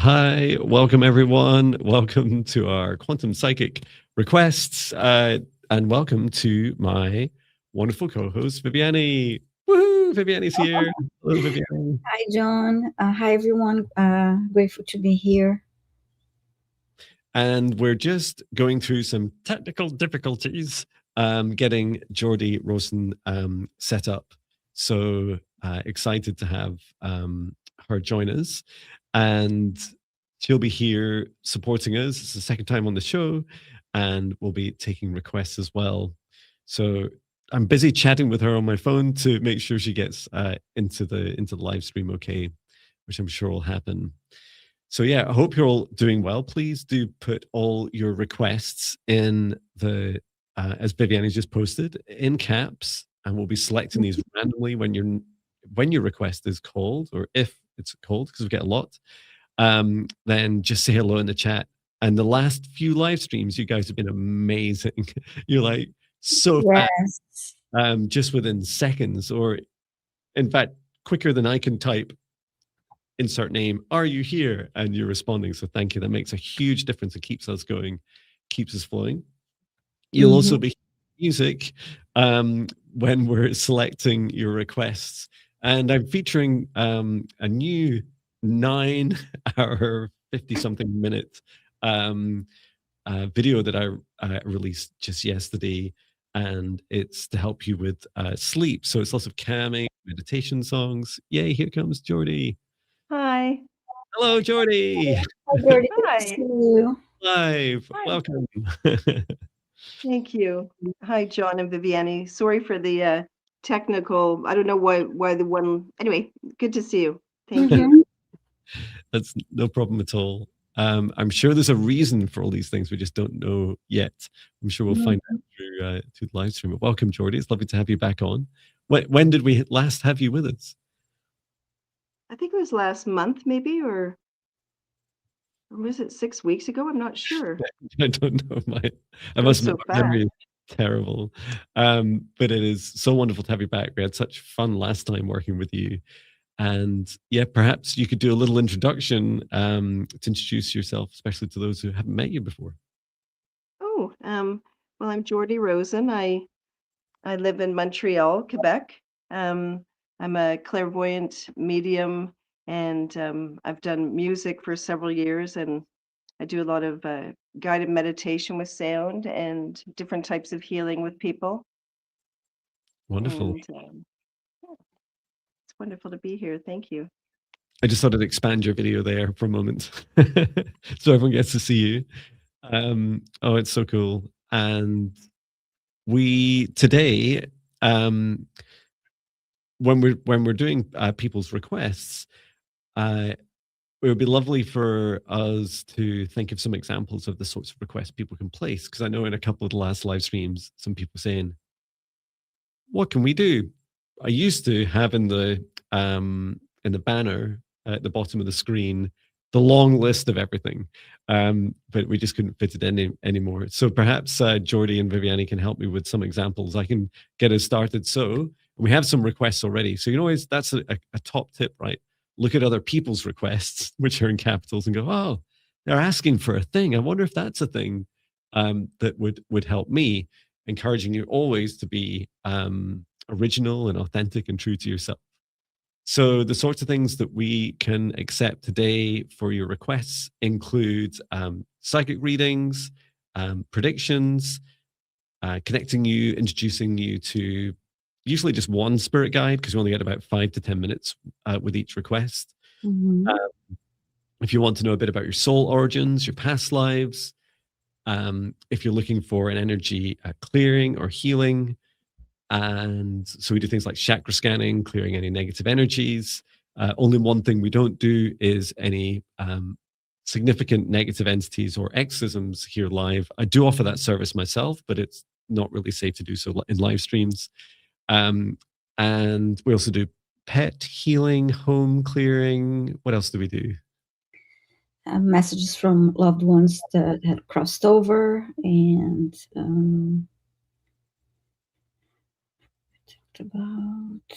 Hi, welcome everyone. Welcome to our quantum psychic requests, and welcome to my wonderful co-host Viviane. Woohoo! Viviane's here. Hello, Viviane. Hi, John. Hi, everyone. Grateful to be here. And we're just going through some technical difficulties getting Jordi Rosen set up. So excited to have her join us. And she'll be here supporting us. It's the second time on the show, and we'll be taking requests as well. So I'm busy chatting with her on my phone to make sure she gets into the live stream okay, which I'm sure will happen. So yeah, I hope you're all doing well. Please do put all your requests in the as Viviane just posted in caps, and we'll be selecting these randomly when your request is called, or if it's called, because we get a lot. Then just say hello in the chat. And the last few live streams, you guys have been amazing. You're like so fast, just within seconds, or in fact, quicker than I can type insert name, are you here? And you're responding. So thank you. That makes a huge difference. It keeps us going, keeps us flowing. You'll also be music when we're selecting your requests. And I'm featuring a new 9-hour, 50-something minute video that I released just yesterday. And it's to help you with sleep. So it's lots of calming meditation songs. Yay, here comes Jordi. Hi. Hello, Jordi. Hi, Jordi. Hi. Good to see you. Live. Hi. Welcome. Thank you. Hi, Jon and Viviane. Sorry for the technical. I don't know why the one. Anyway, good to see you. Thank you. That's no problem at all. I'm sure there's a reason for all these things. We just don't know yet. I'm sure we'll find out through the live stream. But welcome, Jordi. It's lovely to have you back on. When did we last have you with us? I think it was last month, maybe, or was it 6 weeks ago? I'm not sure. I don't know. I must admit, my memory is terrible. But it is so wonderful to have you back. We had such fun last time working with you. And yeah, perhaps you could do a little introduction to introduce yourself, especially to those who haven't met you before. Oh, well, I'm Jordi Rosen. I live in Montreal, Quebec. I'm a clairvoyant medium, and I've done music for several years, and I do a lot of guided meditation with sound and different types of healing with people. Wonderful. And, it's wonderful to be here. Thank you. I just thought I'd expand your video there for a moment so everyone gets to see you. Oh, it's so cool. And we today, when we're doing people's requests, it would be lovely for us to think of some examples of the sorts of requests people can place. Because I know in a couple of the last live streams, some people saying, "What can we do?" I used to have in the banner at the bottom of the screen the long list of everything, but we just couldn't fit it anymore. So perhaps Jordi and Viviane can help me with some examples. I can get us started. So we have some requests already. So you know, that's a top tip, right? Look at other people's requests, which are in capitals, and go, oh, they're asking for a thing. I wonder if that's a thing that would help me. Encouraging you always to be original and authentic and true to yourself. So the sorts of things that we can accept today for your requests include psychic readings, predictions, connecting you, introducing you to usually just one spirit guide, because we only get about 5 to 10 minutes with each request. If you want to know a bit about your soul origins, your past lives, if you're looking for an energy clearing or healing. And so we do things like chakra scanning, clearing any negative energies. Only one thing we don't do is any significant negative entities or exorcisms here live. I do offer that service myself, but it's not really safe to do so in live streams. And we also do pet healing, home clearing. What else do we do? Messages from loved ones that had crossed over, and talked about. I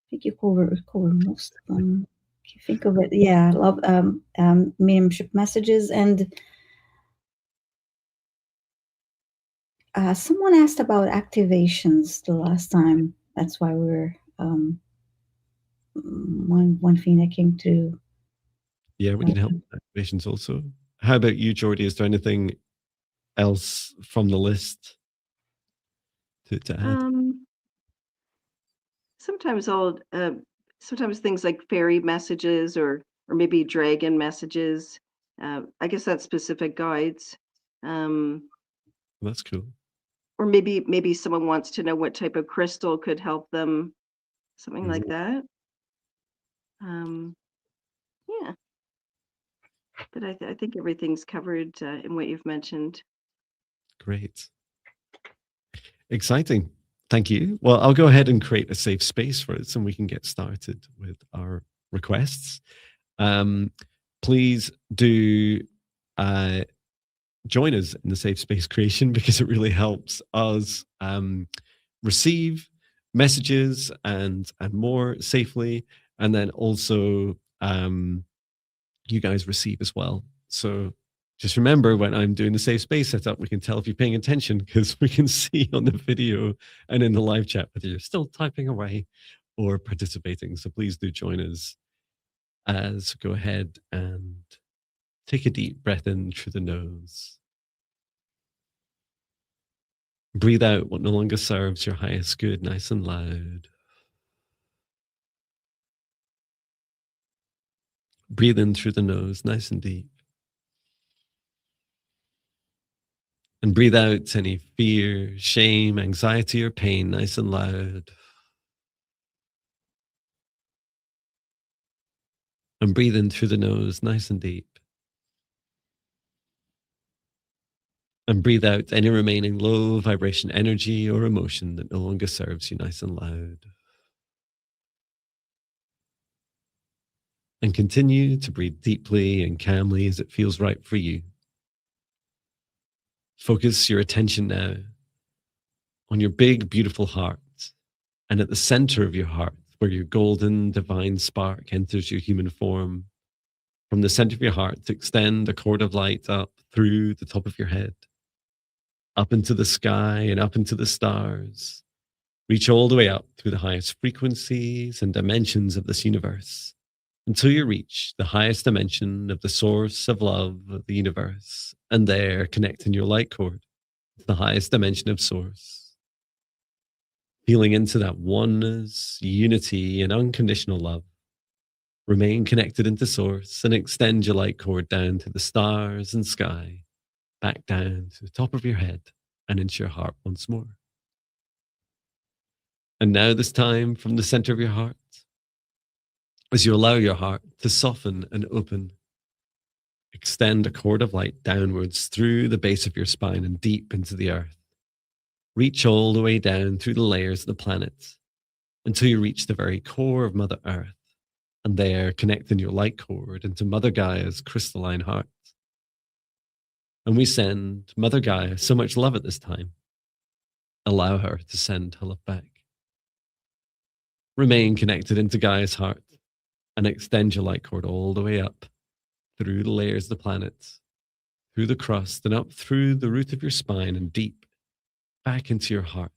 think you cover most of them. if you think of it, yeah, love mediumship messages. And someone asked about activations the last time. That's why we're one thing that came to. Yeah, we can help with activations also. How about you, Jordi? Is there anything else from the list to add? Sometimes things like fairy messages or maybe dragon messages. I guess that's specific guides. That's cool. Or maybe someone wants to know what type of crystal could help them, something like that. Yeah. But I think everything's covered in what you've mentioned. Great. Exciting. Thank you. Well, I'll go ahead and create a safe space for us and we can get started with our requests. Please do join us in the safe space creation because it really helps us receive messages and more safely, and then also you guys receive as well. So just remember, when I'm doing the safe space setup, we can tell if you're paying attention because we can see on the video and in the live chat whether you're still typing away or participating. So please do join us as go ahead and take a deep breath in through the nose. Breathe out what no longer serves your highest good, nice and loud. Breathe in through the nose, nice and deep. And breathe out any fear, shame, anxiety, or pain, nice and loud. And breathe in through the nose, nice and deep. And breathe out any remaining low vibration energy or emotion that no longer serves you, nice and loud. And continue to breathe deeply and calmly as it feels right for you. Focus your attention now on your big, beautiful heart. And at the center of your heart, where your golden divine spark enters your human form, from the center of your heart to extend a cord of light up through the top of your head, up into the sky and up into the stars. Reach all the way up through the highest frequencies and dimensions of this universe until you reach the highest dimension of the source of love of the universe. And there, connect in your light cord to the highest dimension of source. Feeling into that oneness, unity, and unconditional love. Remain connected into source and extend your light cord down to the stars and sky, back down to the top of your head and into your heart once more. And now this time from the center of your heart, as you allow your heart to soften and open, extend a cord of light downwards through the base of your spine and deep into the earth. Reach all the way down through the layers of the planet until you reach the very core of Mother Earth. And there, connect in your light cord into Mother Gaia's crystalline heart. And we send Mother Gaia so much love at this time. Allow her to send her love back. Remain connected into Gaia's heart and extend your light cord all the way up through the layers of the planet, through the crust and up through the root of your spine and deep back into your heart.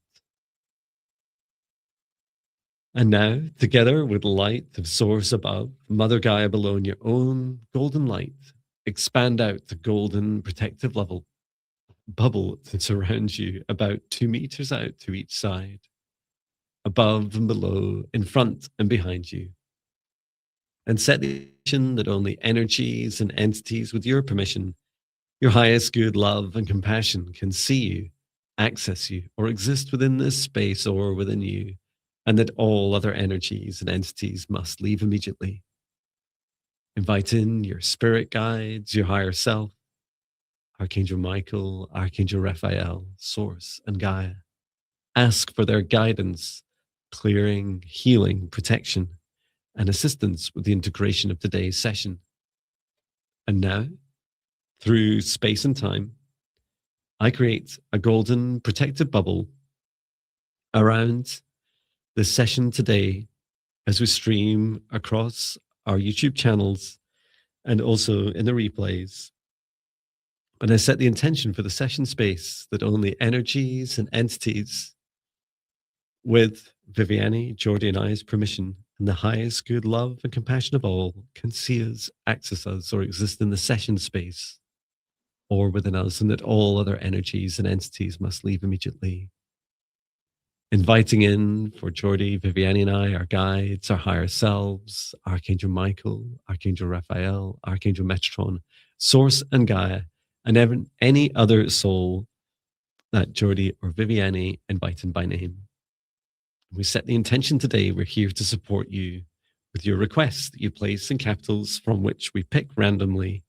And now, together with light of source above, Mother Gaia below, in your own golden light, expand out the golden protective bubble to surround you about 2 meters out to each side, above and below, in front and behind you. And set the intention that only energies and entities with your permission, your highest good, love, and compassion can see you, access you, or exist within this space or within you. And that all other energies and entities must leave immediately. Invite in your spirit guides, your higher self, Archangel Michael, Archangel Raphael, Source, and Gaia. Ask for their guidance, clearing, healing, protection, and assistance with the integration of today's session. And now, through space and time, I create a golden protective bubble around this session today as we stream across our YouTube channels, and also in the replays. And I set the intention for the session space that only energies and entities with Viviane, Jordi, and I's permission and the highest good love and compassion of all can see us, access us, or exist in the session space or within us, and that all other energies and entities must leave immediately. Inviting in for Jordi, Viviane, and I, our guides, our higher selves, Archangel Michael, Archangel Raphael, Archangel Metatron, Source and Gaia, and any other soul that Jordi or Viviane invite in by name. We set the intention today. We're here to support you with your requests that you place in capitals, from which we pick randomly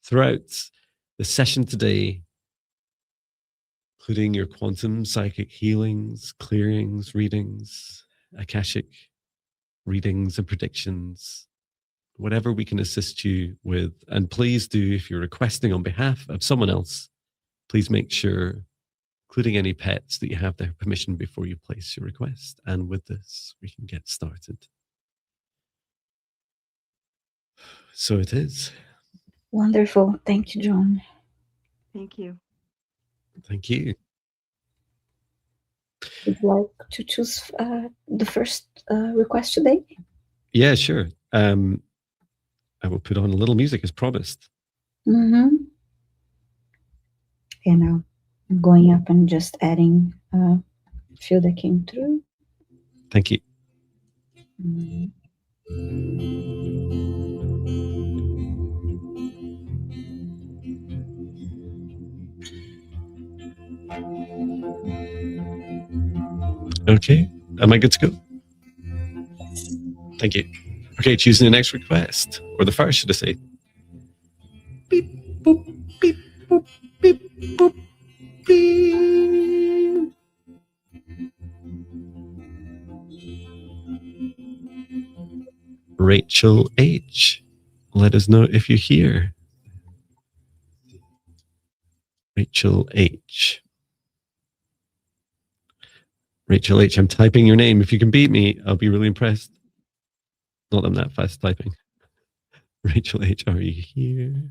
throughout the session today, including your quantum psychic healings, clearings, readings, Akashic readings and predictions, whatever we can assist you with. And please do, if you're requesting on behalf of someone else, please make sure, including any pets, that you have their permission before you place your request. And with this, we can get started. So it is. Wonderful. Thank you, Jon. Thank you. Thank you. Would you like to choose the first request today? Yeah, sure. I will put on a little music as promised. Mm-hmm. Okay, now I'm going up and just adding a few that came through. Thank you. Mm-hmm. Okay. Am I good to go? Thank you. Okay, choosing the next request, or the first, should I say? Beep, boop, beep, boop, beep, boop, beep. Rachel H. Let us know if you're here. Rachel H. Rachel H, I'm typing your name. If you can beat me, I'll be really impressed. Not that I'm that fast typing. Rachel H, are you here?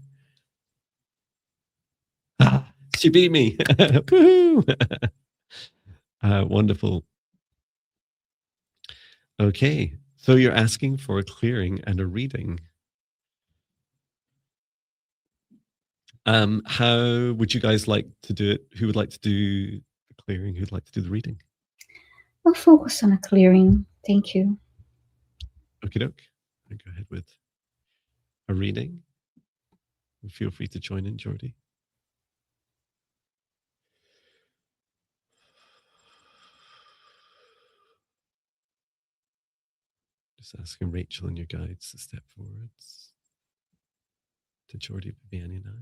Ah, she beat me. Woohoo! Wonderful. Okay, so you're asking for a clearing and a reading. How would you guys like to do it? Who would like to do the clearing? Who'd like to do the reading? I'll focus on a clearing. Thank you. Okie doke. I'll go ahead with a reading. Feel free to join in, Jordi. Just asking Rachel and your guides to step forwards to Jordi, Viviane, and I.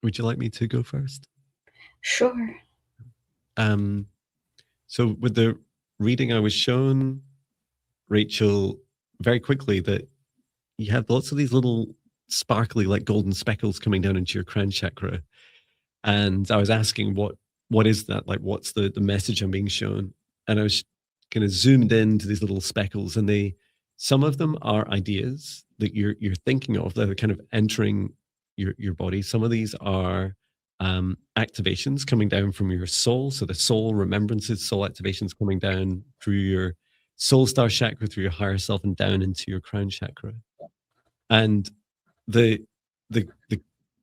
Would you like me to go first? Sure. So with the reading I was shown, Rachel, very quickly, that you have lots of these little sparkly, like golden speckles coming down into your crown chakra. And I was asking, what is that? Like, what's the message I'm being shown? And I was kind of zoomed into these little speckles, and some of them are ideas that you're thinking of that are kind of entering your body. Some of these are activations coming down from your soul. So the soul remembrances, soul activations coming down through your soul star chakra, through your higher self, and down into your crown chakra. And the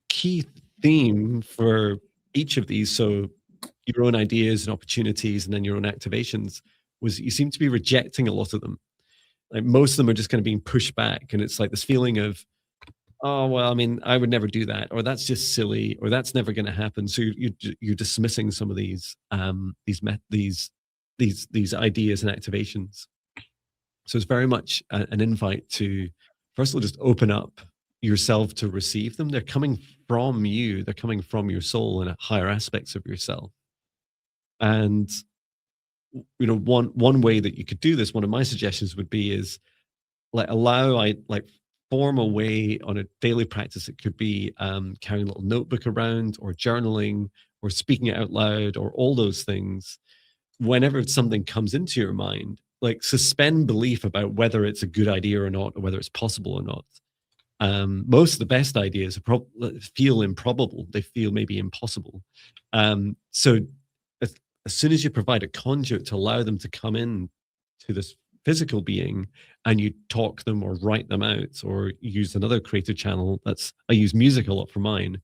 key theme for each of these, so your own ideas and opportunities and then your own activations, was you seem to be rejecting a lot of them. Like most of them are just kind of being pushed back, and it's like this feeling of oh well, I mean, I would never do that, or that's just silly, or that's never going to happen. So you're dismissing some of these ideas and activations. So it's very much an invite to, first of all, just open up yourself to receive them. They're coming from you. They're coming from your soul and higher aspects of yourself. And one way that you could do this, one of my suggestions would be is like form a way on a daily practice. It could be carrying a little notebook around, or journaling, or speaking it out loud, or all those things. Whenever something comes into your mind, like suspend belief about whether it's a good idea or not, or whether it's possible or not. Most of the best ideas feel improbable. They feel maybe impossible. So as soon as you provide a conduit to allow them to come in to this physical being, and you talk them or write them out, or use another creative channel, I use music a lot for mine,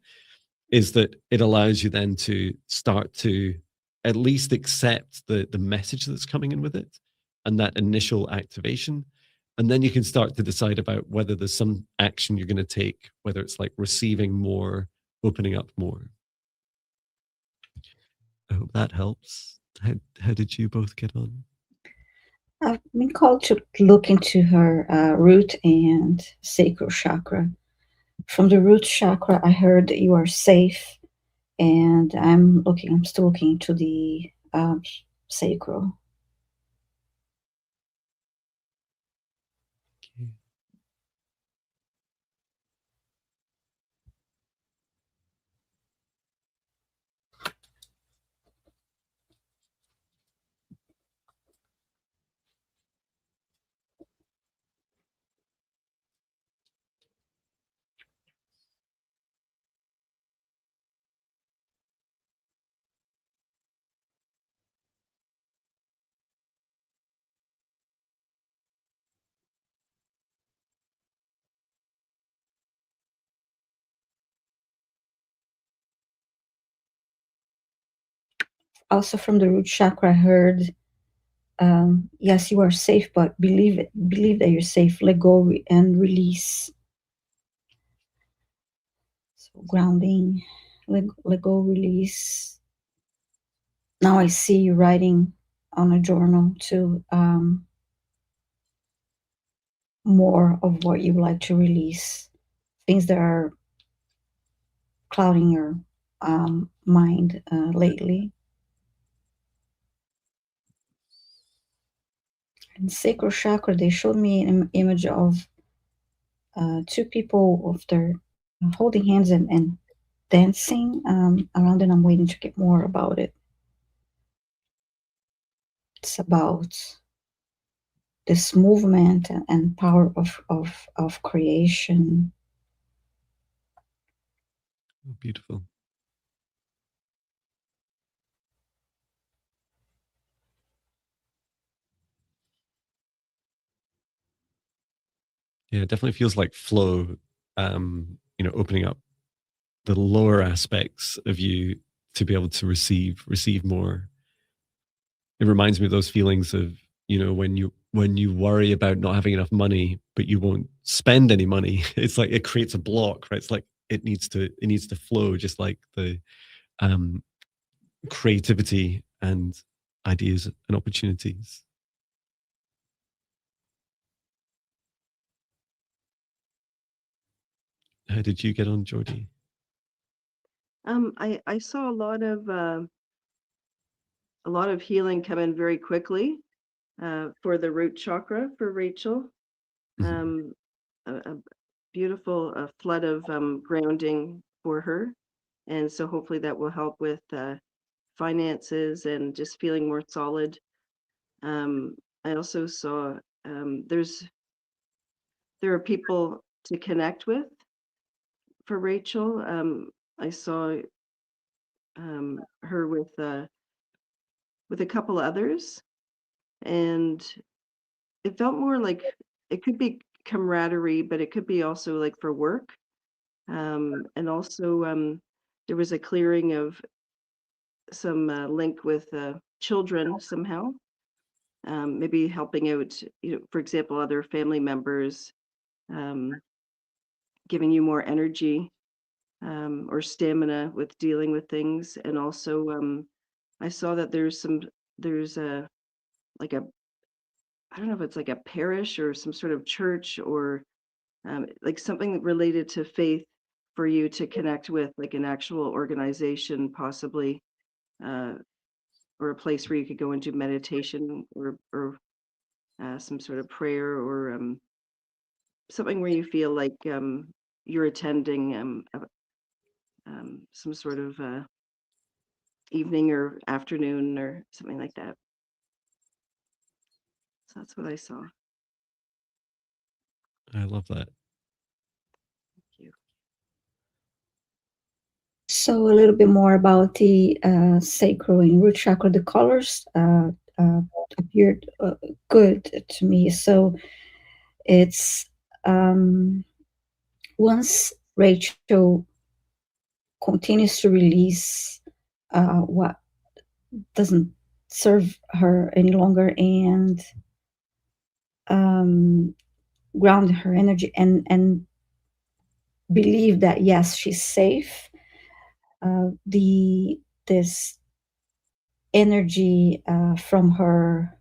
is that it allows you then to start to at least accept the message that's coming in with it, and that initial activation. And then you can start to decide about whether there's some action you're going to take, whether it's like receiving more, opening up more. I hope that helps. How did you both get on? I've been called to look into her root and sacral chakra. From the root chakra, I heard that you are safe, and I'm still looking into the sacral. Okay. Also from the root chakra, I heard, yes, you are safe, but believe that you're safe. Let go and release. So grounding, let go, release. Now I see you writing on a journal to more of what you like to release, things that are clouding your mind lately. And sacral chakra, they showed me an image of two people with their holding hands and dancing around, and I'm waiting to get more about it. It's about this movement and power of creation. Oh, beautiful. Yeah, it definitely feels like flow, opening up the lower aspects of you to be able to receive more. It reminds me of those feelings of, when you worry about not having enough money, but you won't spend any money. It's like it creates a block, right? It's like it needs to flow, just like the creativity and ideas and opportunities. How did you get on, Jordi? I saw a lot of healing come in very quickly for the root chakra for Rachel. Mhm. A beautiful flood of grounding for her, and so hopefully that will help with finances and just feeling more solid. I also saw there are people to connect with for Rachel. I saw her with a couple others, and it felt more like it could be camaraderie, but it could be also like for work. And also there was a clearing of some link with children somehow, maybe helping out, for example, other family members, um, giving you more energy or stamina with dealing with things. And also, I saw that there's a like a, I don't know if it's like a parish or some sort of church or like something related to faith for you to connect with, like an actual organization, possibly, or a place where you could go and do meditation or some sort of prayer or something where you feel like you're attending some sort of evening or afternoon or something like that. So that's what I saw. I love that. Thank you. So a little bit more about the sacral and root chakra. The colors appeared good to me. So it's once Rachel continues to release what doesn't serve her any longer and ground her energy and believe that yes, she's safe. This energy from her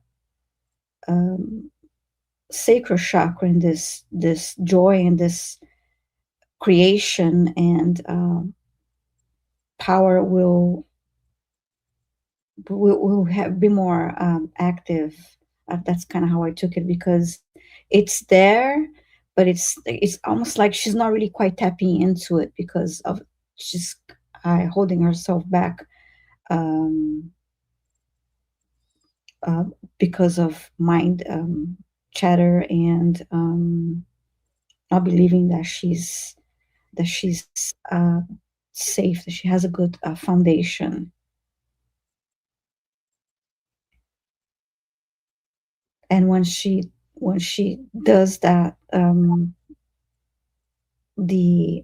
sacral chakra and this joy and this creation and power will be more active. That's kind of how I took it, because it's there, but it's almost like she's not really quite tapping into it because of she's holding herself back because of mind chatter and not believing that she's safe, that she has a good foundation. And when she does that, the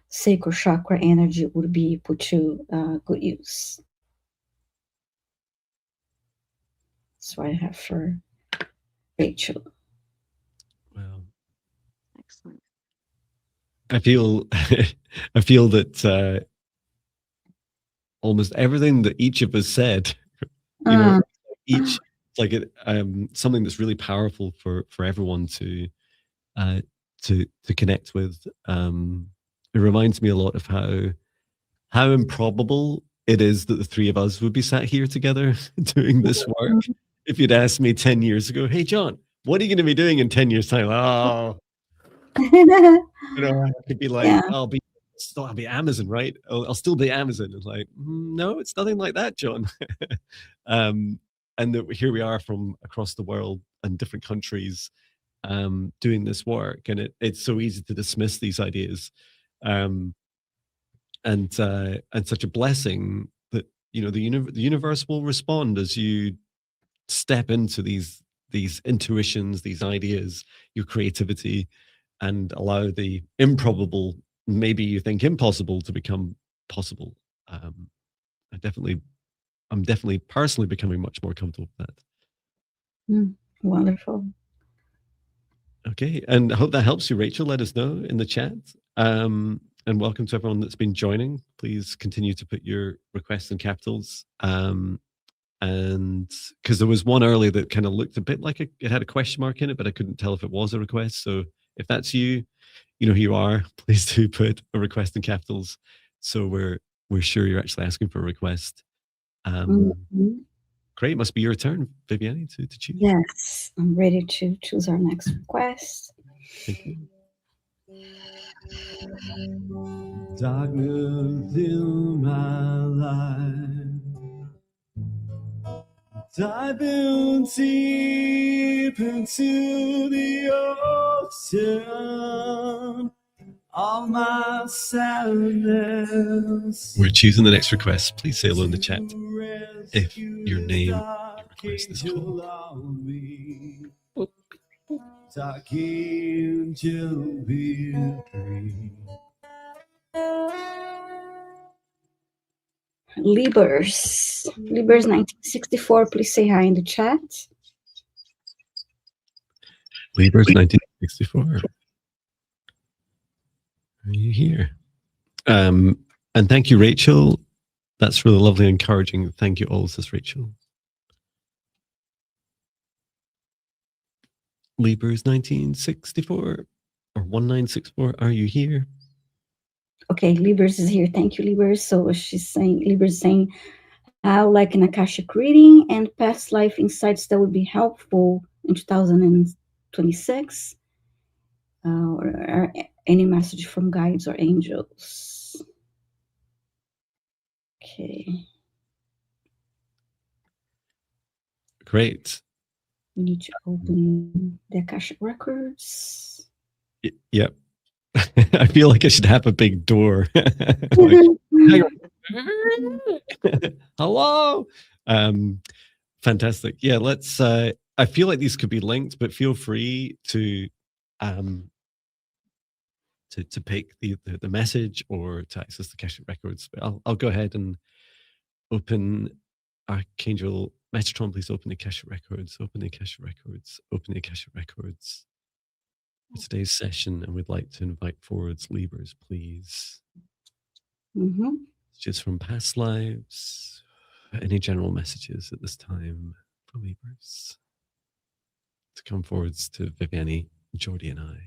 sacral chakra energy would be put to good use. That's what I have for Rachel. Wow. Excellent. I feel that almost everything that each of us said, you know, each like it something that's really powerful for everyone to connect with. It reminds me a lot of how improbable it is that the three of us would be sat here together doing this work. If you'd asked me 10 years ago, hey John, what are you going to be doing in 10 years time? Oh, you know, I could be like, Yeah. I'll be Amazon, right? I'll still be Amazon. It's like, no, it's nothing like that, John. And that here we are from across the world and different countries doing this work, and it's so easy to dismiss these ideas, and such a blessing that, you know, the universe will respond as you step into these intuitions, these ideas, your creativity, and allow the improbable, maybe you think impossible, to become possible. I'm definitely personally becoming much more comfortable with that. Wonderful. Okay, and I hope that helps you, Rachel. Let us know in the chat. And welcome to everyone that's been joining. Please continue to put your requests in capitals. And because there was one earlier that kind of looked a bit like it had a question mark in it, but I couldn't tell if it was a request. So if that's you, you know who you are. Please do put a request in capitals, so we're sure you're actually asking for a request. Great, must be your turn, Viviane, to choose. Yes, I'm ready to choose our next request. Thank you. Darkness in my life, diving deep into the ocean of my sadness. We're choosing the next request. Please say hello in the chat if your name, your request is called. Dark angel be free. Libers 1964, please say hi in the chat. Libers 1964. Are you here? And thank you, Rachel. That's really lovely and encouraging. Thank you all, says Rachel. Libras 1964 or 1964. Are you here? Okay, Libers is here. Thank you, Libers. So she's saying, Libers is saying, how like an Akashic reading and past life insights that would be helpful in 2026. Or any message from guides or angels. Okay. Great. We need to open the Akashic records. Yep. I feel like I should have a big door. Like, hello. Fantastic. Yeah, let's I feel like these could be linked, but feel free to pick the message or to access the Akashic records. But I'll go ahead and open Archangel Metatron, please open the Akashic records, open the Akashic records, open the Akashic records for today's session, and we'd like to invite forwards Libras, please. Just from past lives, any general messages at this time for Libras to come forwards to Viviane, Jordi, and I.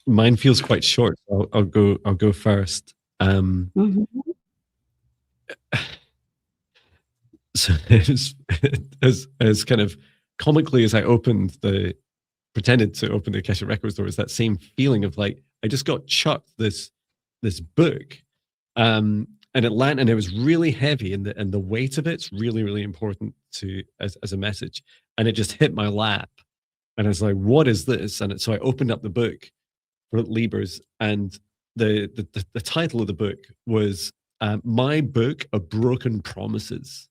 Mine feels quite short. So I'll go first. So as kind of comically as I pretended to open the Akashic Records door, is that same feeling of like I just got chucked this book, and it landed, and it was really heavy, and the weight of it's really important as a message, and it just hit my lap, and I was like, what is this? And so I opened up the book for Libras, and the title of the book was My Book of Broken Promises.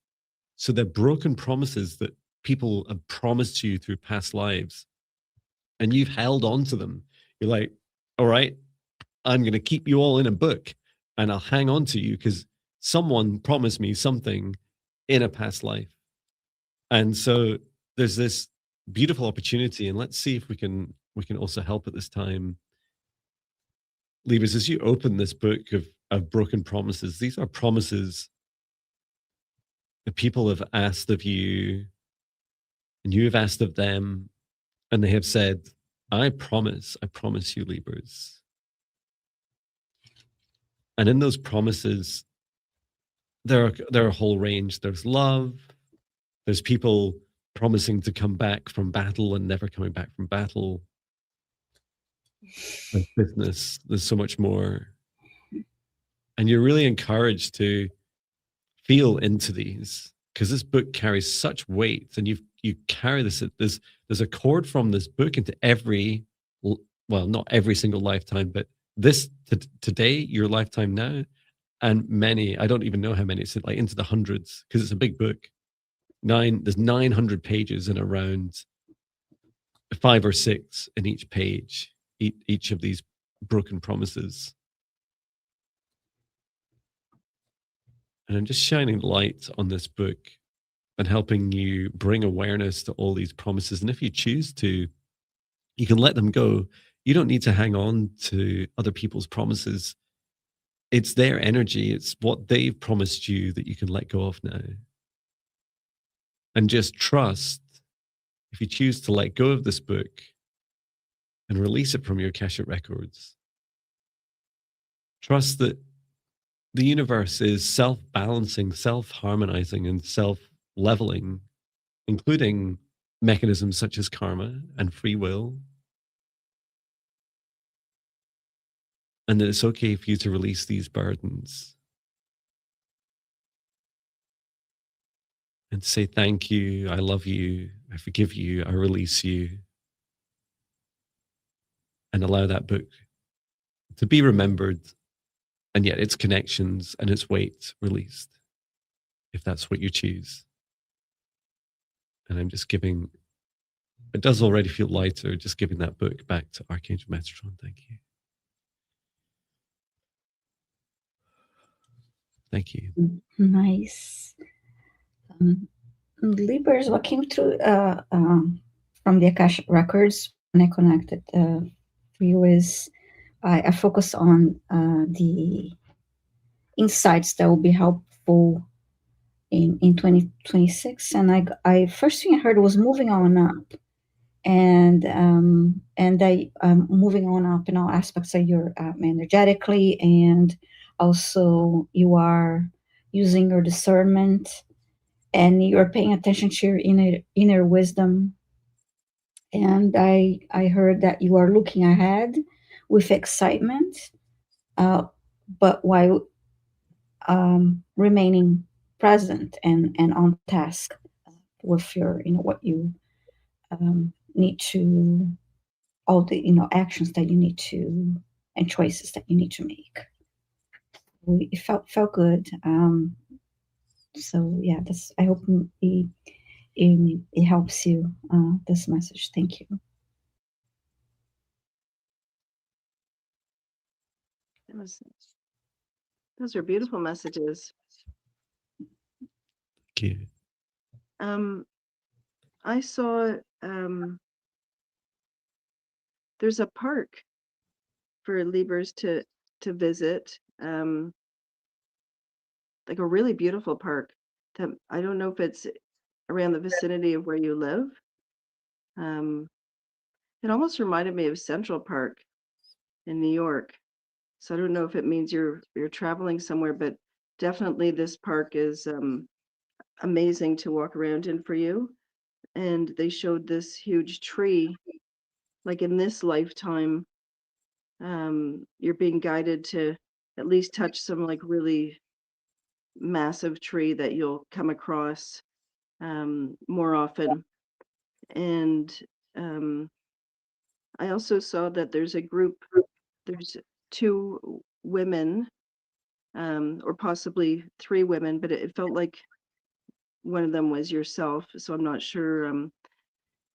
So they're broken promises that people have promised you through past lives, and you've held on to them. You're like, all right, I'm going to keep you all in a book, and I'll hang on to you because someone promised me something in a past life. And so there's this beautiful opportunity, and let's see if we can also help at this time. Libras, as you open this book of broken promises, these are promises that people have asked of you, and you have asked of them, and they have said, I promise you, Libras. And in those promises, there are a whole range. There's love. There's people promising to come back from battle and never coming back from battle. There's business. There's so much more. And you're really encouraged to feel into these, because this book carries such weight, and you carry this. There's a cord from this book into every, well, not every single lifetime, but this today, your lifetime now, and many, I don't even know how many, it's like into the hundreds, because it's a big book. There's 900 pages, and around 5 or 6 in each page, each of these broken promises. And I'm just shining light on this book and helping you bring awareness to all these promises. And if you choose to, you can let them go. You don't need to hang on to other people's promises. It's their energy. It's what they've promised you that you can let go of now. And just trust, if you choose to let go of this book and release it from your Akashic records, trust that the universe is self-balancing, self-harmonizing, and self-leveling, including mechanisms such as karma and free will. And that it's okay for you to release these burdens and to say, thank you, I love you, I forgive you, I release you. And allow that book to be remembered, and yet its connections and its weight released. if that's what you choose. And I'm just giving, it does already feel lighter, just giving that book back to Archangel Metatron. Thank you. Thank you. Nice. Libras, what came through from the Akashic records when I connected for you is I focus on the insights that will be helpful in 2026. And I first thing I heard was moving on up. And I moving on up in all aspects of your energetically, and also you are using your discernment, and you're paying attention to your inner wisdom. And I heard that you are looking ahead with excitement, but while remaining present and on task with your, what you need to, all the, actions that you need to, and choices that you need to make. It felt good. So yeah, I hope it helps you, this message. Thank you. Those are beautiful messages. Thank you. I saw there's a park for Libras to visit, like a really beautiful park. I don't know if it's around the vicinity of where you live. It almost reminded me of Central Park in New York. So I don't know if it means you're traveling somewhere, but definitely this park is amazing to walk around in for you. And they showed this huge tree, like in this lifetime, you're being guided to at least touch some like really massive tree that you'll come across more often. And I also saw that there's there's 2 women, or possibly 3 women, but it felt like one of them was yourself. So I'm not sure.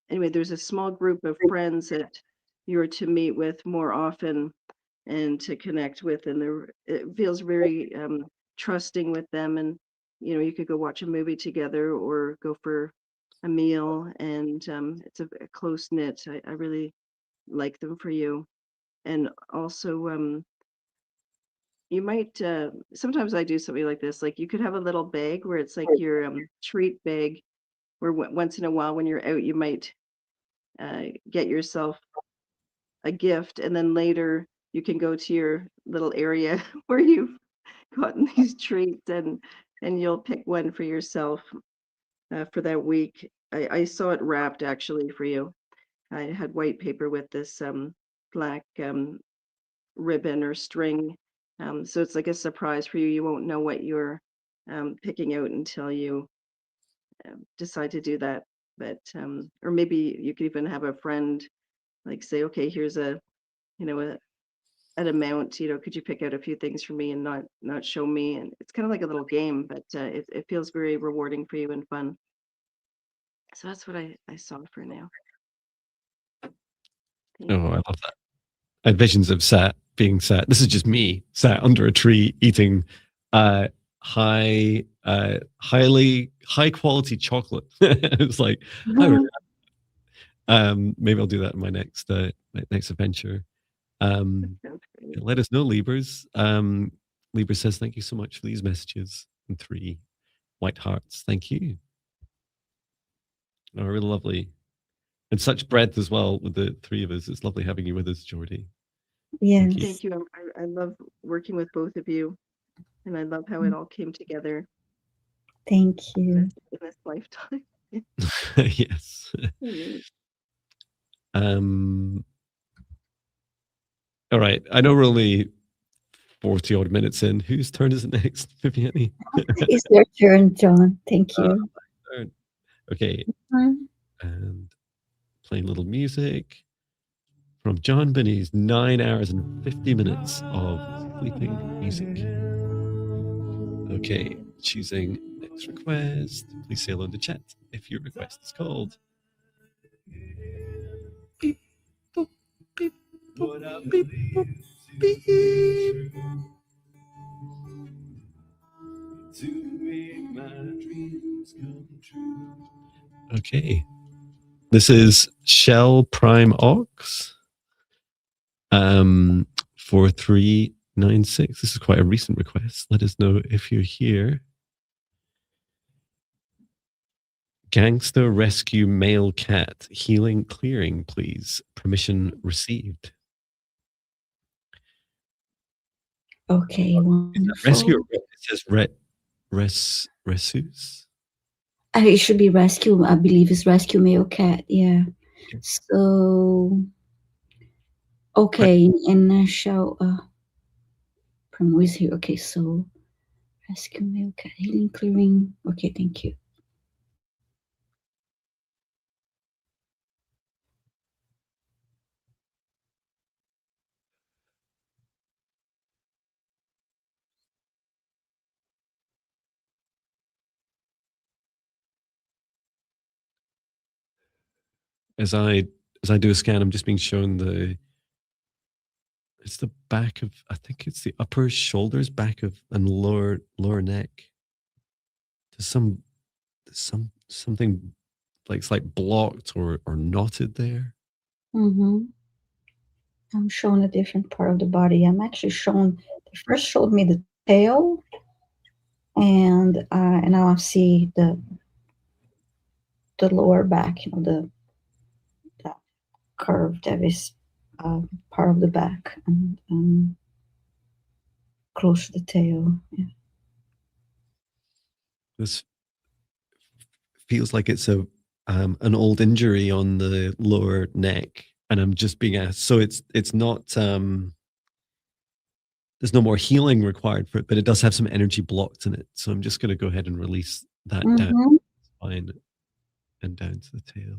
Anyway, there's a small group of friends that you're to meet with more often and to connect with, and it feels very trusting with them. And you could go watch a movie together or go for a meal, and it's a close knit. I really like them for you. And also, you might sometimes I do something like this. Like you could have a little bag where it's like your treat bag, where once in a while when you're out, you might get yourself a gift, and then later you can go to your little area where you've gotten these treats, and you'll pick one for yourself for that week. I saw it wrapped actually for you. I had white paper with this black ribbon or string. So it's like a surprise for you. You won't know what you're picking out until you decide to do that. But or maybe you could even have a friend like say, okay, here's an amount. Could you pick out a few things for me and not show me? And it's kind of like a little game, but it feels very rewarding for you and fun. So that's what I saw for now. I love that. I had visions of being sat. This is just me sat under a tree eating highly high quality chocolate. It was like, maybe I'll do that in my next adventure. Let us know, Libras. Libra says, thank you so much for these messages. And 3 white hearts. Thank you. Oh, really lovely. And such breadth as well with the 3 of us. It's lovely having you with us, Jordi. Yes. Thank you. I love working with both of you, and I love how it all came together. Thank you. In this lifetime. Yes. All right. I know we're only 40 odd minutes in. Whose turn is it next, Viviane? It's your turn, Jon. Thank you. Okay. And playing little music from Jon Binnie's 9 hours and 50 minutes of sleeping music. Okay, choosing next next request. Please say hello in the chat if your request is called. Beep, boop, beep, boop, beep, boop, beep. Okay. This is Shell Prime Ox. 4396. This is quite a recent request. Let us know if you're here. Gangster rescue male cat. Healing clearing, please. Permission received. Okay, Rescue. wonderful. It says resus. It should be rescue. I believe it's rescue male cat. Yeah. Okay. So, okay, and I shall promote is here. Okay, so rescue male cat healing clearing. Okay, thank you. As I do a scan, I'm just being shown it's the back of, I think it's the upper shoulders, back of, and lower neck. There's something like it's like blocked or knotted there. Mm-hmm. I'm showing a different part of the body. I'm actually showing. They first showed me the tail, and now I see the lower back. You know, that curve that is part of the back and close to the tail. Yeah. This feels like it's an old injury on the lower neck, and I'm just being asked. So it's not there's no more healing required for it, but it does have some energy blocked in it. So I'm just going to go ahead and release that down Mm-hmm. the spine and down to the tail.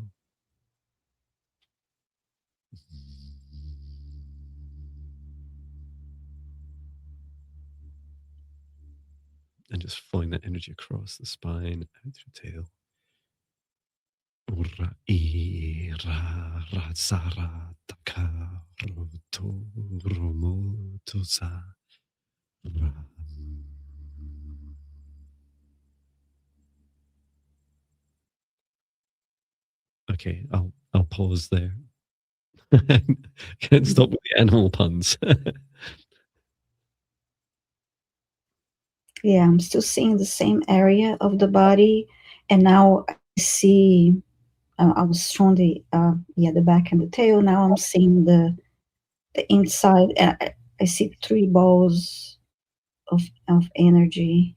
And just flowing that energy across the spine, out through the tail. Ura I ra ra zara taka roto romoto sa ra. Okay, I'll pause there. Can't stop with the animal puns. Yeah, I'm still seeing the same area of the body, and now I see. I was showing the back and the tail. Now I'm seeing the inside, and I see 3 balls of energy.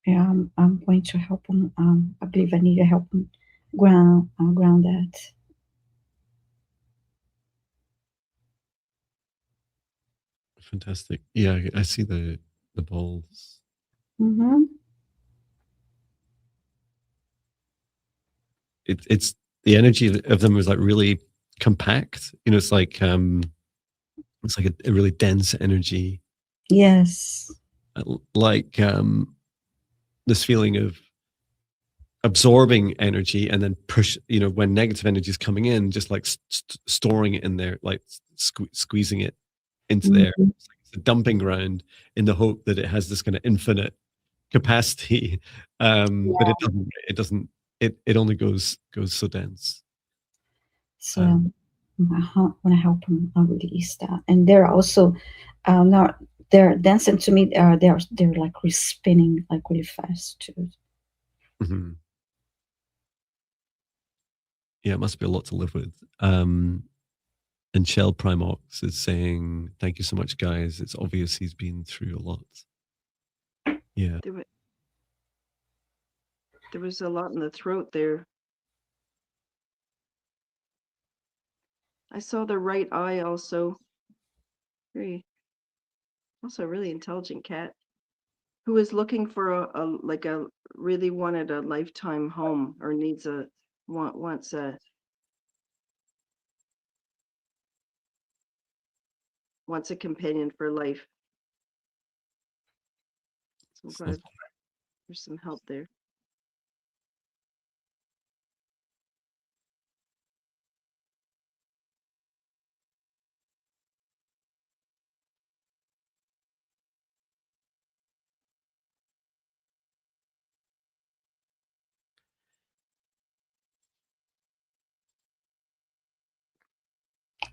Yeah, I'm going to help him. I believe I need to help him ground that. Fantastic. Yeah, I see the balls. Mm-hmm. It's the energy of them is like really compact. You know, it's like a really dense energy. Yes. Like this feeling of absorbing energy and then push, you know, when negative energy is coming in, just like storing it in there, like squeezing it into there. Mm-hmm. It's a dumping ground in the hope that it has this kind of infinite capacity. But it doesn't, it only goes so dense. So I want to help him release that. And they're also not they're dancing to me. They're like spinning like really fast too. Mm-hmm. Yeah, it must be a lot to live with. And Shell Primox is saying, "Thank you so much, guys. It's obvious he's been through a lot." Yeah. There was a lot in the throat there. I saw the right eye also. Also a really intelligent cat. who is looking for a really wanted a lifetime home, or needs wants a companion for life. So I'm glad there's some help there.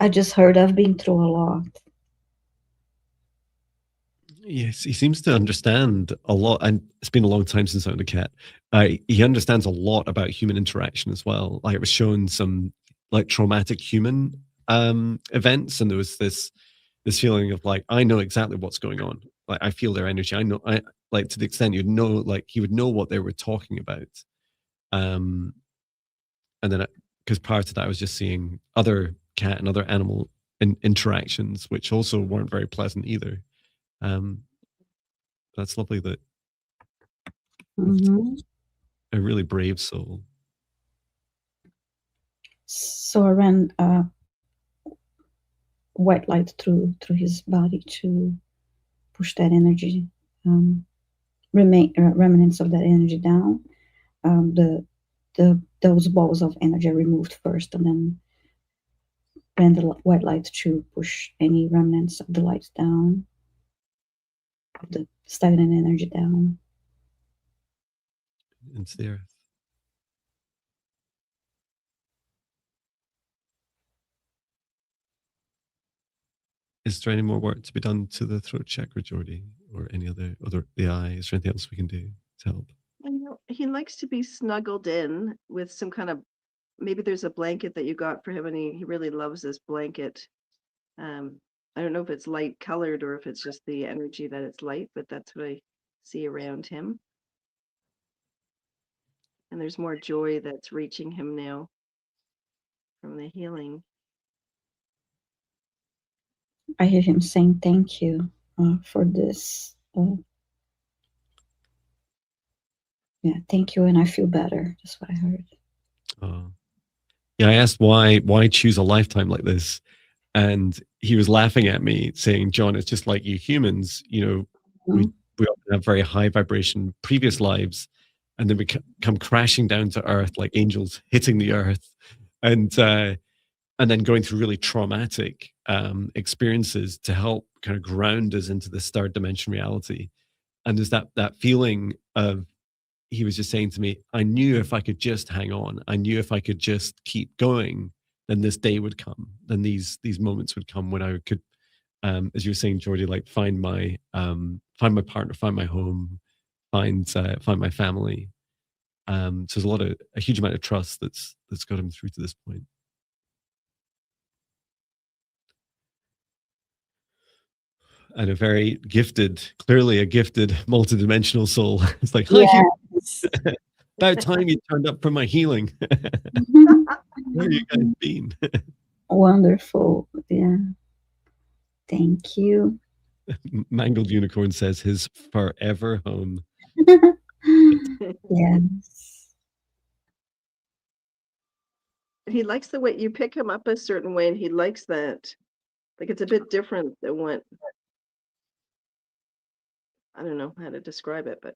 I just heard I've been through a lot. Yes, he seems to understand a lot, and it's been a long time since I owned a cat. He understands a lot about human interaction as well. Like, it was shown some like traumatic human events, and there was this feeling of like, I know exactly what's going on. Like, I feel their energy. I know, I like, to the extent you'd know, like, he would know what they were talking about. And then, because prior to that, I was just seeing other cat and other animal interactions, which also weren't very pleasant either. That's lovely that a really brave soul. So I ran white light through his body to push that energy, remnants of that energy down. Those balls of energy are removed first, and then ran the white light to push any remnants of the light down, of the stagnant energy down into the earth. Is there any more work to be done to the throat chakra, Jordi, or any other the eye? Is there anything else we can do to help? I know he likes to be snuggled in with some kind of, maybe there's a blanket that you got for him, and he really loves this blanket. I don't know if it's light colored or if it's just the energy that it's light, but that's what I see around him. And there's more joy that's reaching him now from the healing. I hear him saying thank you for this. Yeah, thank you, and I feel better. That's what I heard. Yeah, I asked why choose a lifetime like this, and he was laughing at me, saying, "Jon, it's just like you humans. You know, we often have very high vibration previous lives, and then we come crashing down to earth like angels hitting the earth, and then going through really traumatic experiences to help kind of ground us into this third dimension reality. And there's that feeling of," he was just saying to me, "I knew if I could just hang on, I knew if I could just keep going, then this day would come, then these moments would come when I could, as you were saying, Jordi, like find my partner, find my home, find my family." So there's a huge amount of trust that's got him through to this point. And a very gifted, clearly a gifted, multidimensional soul. It's like, "Hi, yes. about time you turned up for my healing." Where have you guys been? Wonderful. Yeah. Thank you. Mangled Unicorn says his forever home. Yes. He likes the way you pick him up a certain way, and he likes that. Like, it's a bit different than what, I don't know how to describe it, but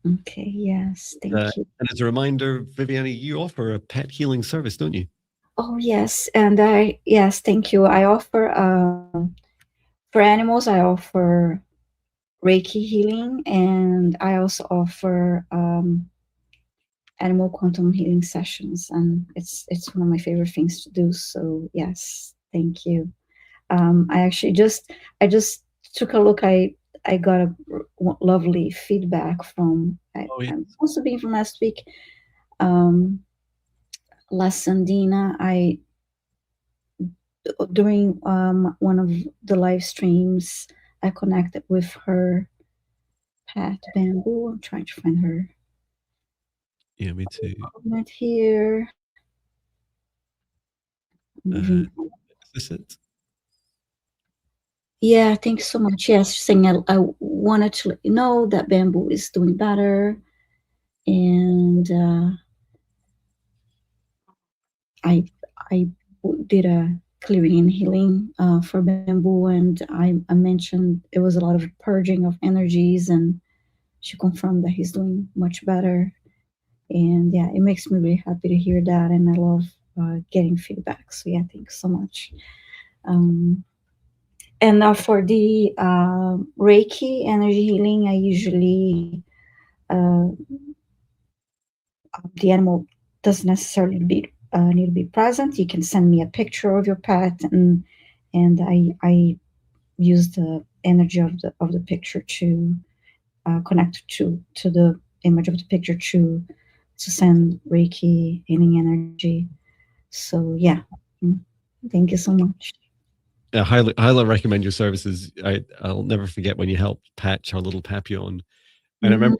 Okay, yes, thank you. And as a reminder, Viviane, you offer a pet healing service, don't you? Oh, yes, and yes, thank you. I offer, for animals, I offer Reiki healing, and I also offer animal quantum healing sessions, and it's one of my favorite things to do. So yes, thank you. I actually I just took a look. I got a lovely feedback from. I'm supposed to be from last week. La Sandina, during one of the live streams, I connected with her Pat Bamboo. I'm trying to find her Yeah, me too. comment here. Moving. Is this it? Yeah, thanks so much. Yes, saying I wanted to let you know that Bamboo is doing better, and I did a clearing and healing for Bamboo, and I mentioned it was a lot of purging of energies, and she confirmed that he's doing much better. And yeah, it makes me really happy to hear that, and I love getting feedback. So yeah, thanks so much. And for the Reiki energy healing, I usually the animal doesn't necessarily need to be present. You can send me a picture of your pet, and I use the energy of the picture to connect to the image of the picture to send Reiki healing energy. So yeah, mm, thank you so much. I highly recommend your services. I'll never forget when you helped patch our little Papillon. And I Mhm. remember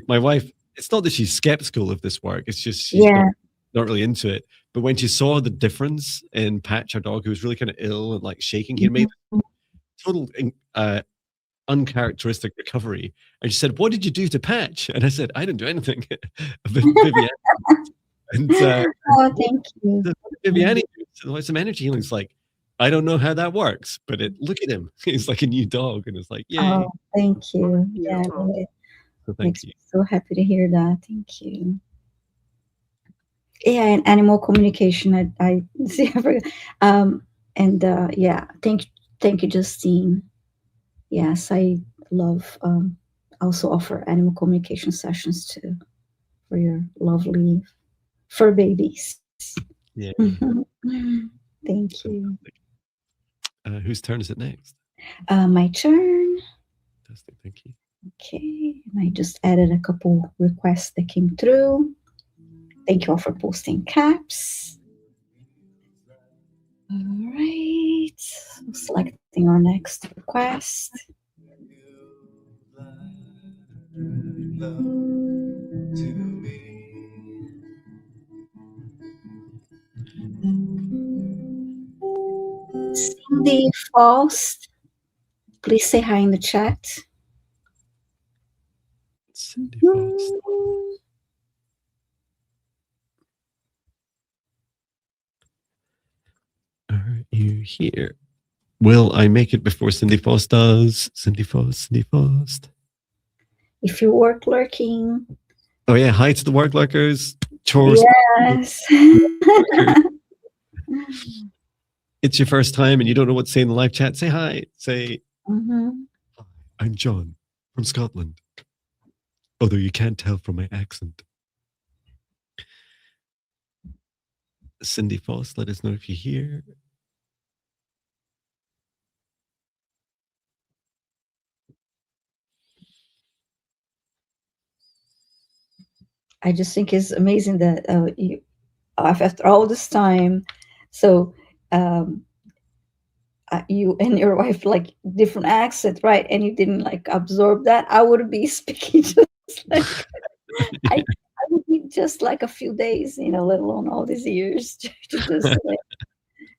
my wife, it's not that she's skeptical of this work, it's just she's Yeah. not really into it. But when she saw the difference in Patch, our dog, who was really kind of ill and like shaking, he had made Mhm. total uncharacteristic recovery. And she said, "What did you do to Patch?" And I said, "I didn't do anything." Viviane. And Oh, thank you. Viviane, some energy healing. It's like, I don't know how that works, but look at him. He's like a new dog. And it's like, yay. Oh, thank you. Yeah, Beautiful. it So thank makes you. me so happy to hear that. Thank you. Yeah, and animal communication. I see. I forgot. And yeah, thank you, Justine. Yes, I love. Also offer animal communication sessions too for your lovely fur babies. Yeah. Thank you. Whose turn is it next? My turn. Fantastic. Thank you. Okay, and I just added a couple requests that came through. Thank you all for posting caps. All right, selecting our next request. Cindy Faust, please say hi in the chat. Cindy Faust. Are you here? Will I make it before Cindy Faust does? Cindy Faust, Cindy Faust. If you work lurking. Oh yeah, hi to the work lurkers. Chores. Yes. It's your first time and you don't know what to say in the live chat. Say hi. Say, Mhm. "Hi, I'm Jon from Scotland." Although you can't tell from my accent. Cindy Faust, let us know if you're here. I just think it's amazing that after all this time, so you and your wife like different accent, right? And you didn't like absorb that. I would be speaking just like I would be just like a few days, let alone all these years to just like,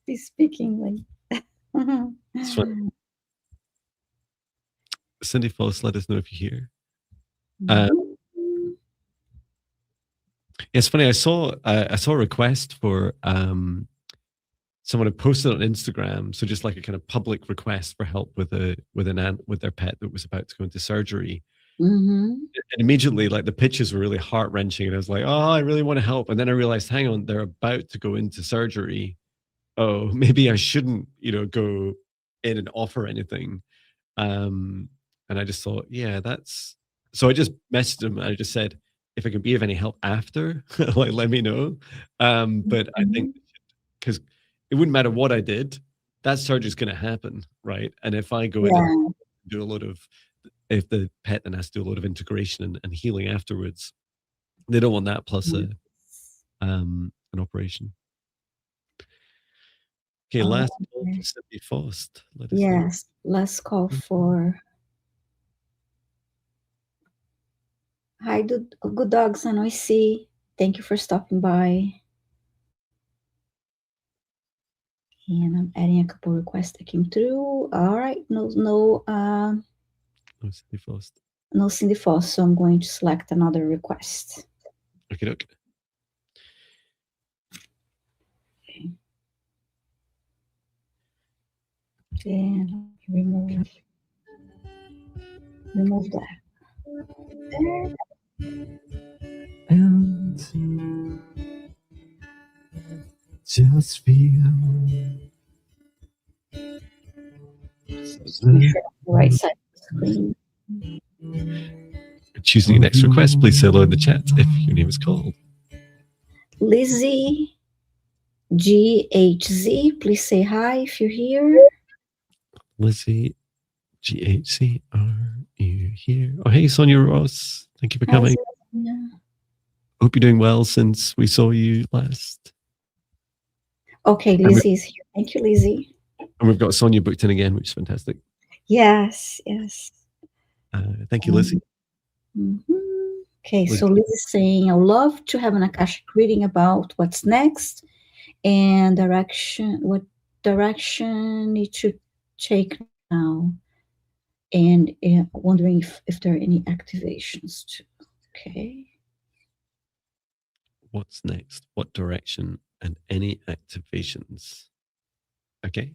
be speaking like. It's fun. Cindy Faust, let us know if you're here. It's funny. I saw a request for someone had posted on Instagram, so just like a kind of public request for help with with their pet that was about to go into surgery. Mm-hmm. And immediately, like the pictures were really heart wrenching, and I was like, "Oh, I really want to help." And then I realized, hang on, they're about to go into surgery. Oh, maybe I shouldn't, go in and offer anything. And I just thought, yeah, that's. So I just messaged him. I just said, if I can be of any help after, like let me know. But I think because it wouldn't matter what I did, that surgery is going to happen, right? And if I go in and Yeah. do a lot of, if the pet then has to do a lot of integration and healing afterwards, they don't want that plus an operation. Okay, last call for Cindy Faust. Let us know. Yes, last call for Hi, good dogs and I see. Thank you for stopping by. And I'm adding a couple requests that came through. All right, no Cindy Frost. No Cindy Foss, so I'm going to select another request. Okay, look. Okay. And remove that. There. And just feel Make sure on the right side of the screen. choosing your next request. Please say hello in the chat if your name is called. Lizzie GHZ, please say hi if you're here. Lizzie GHC, are you here? Oh, hey, Sonia Ross. Thank you for coming. Hope you're doing well since we saw you last. Okay, Lizzie is here. Thank you, Lizzie. And we've got Sonia booked in again, which is fantastic. Yes. Thank you, Lizzie. Okay, so Lizzie's saying, I would love to have an Akashic reading about what's next and what direction need to take now. And wondering if there are any activations too. Okay. What's next? What direction? And any activations? Okay.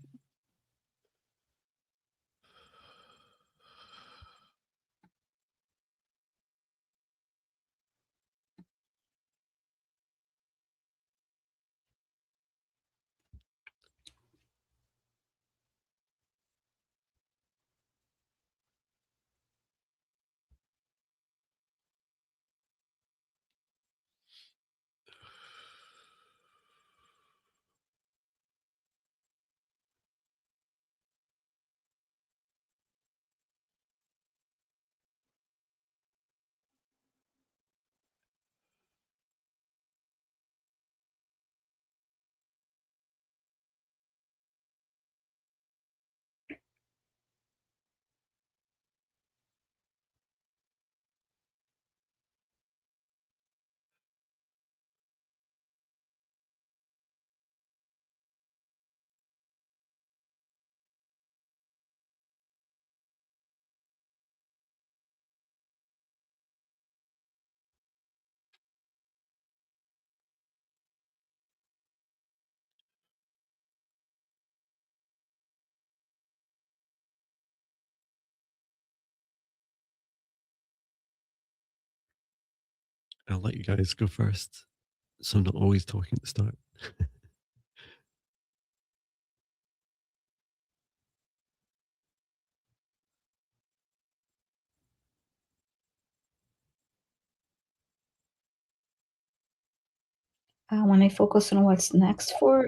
I'll let you guys go first, so I'm not always talking at the start. When I focus on what's next for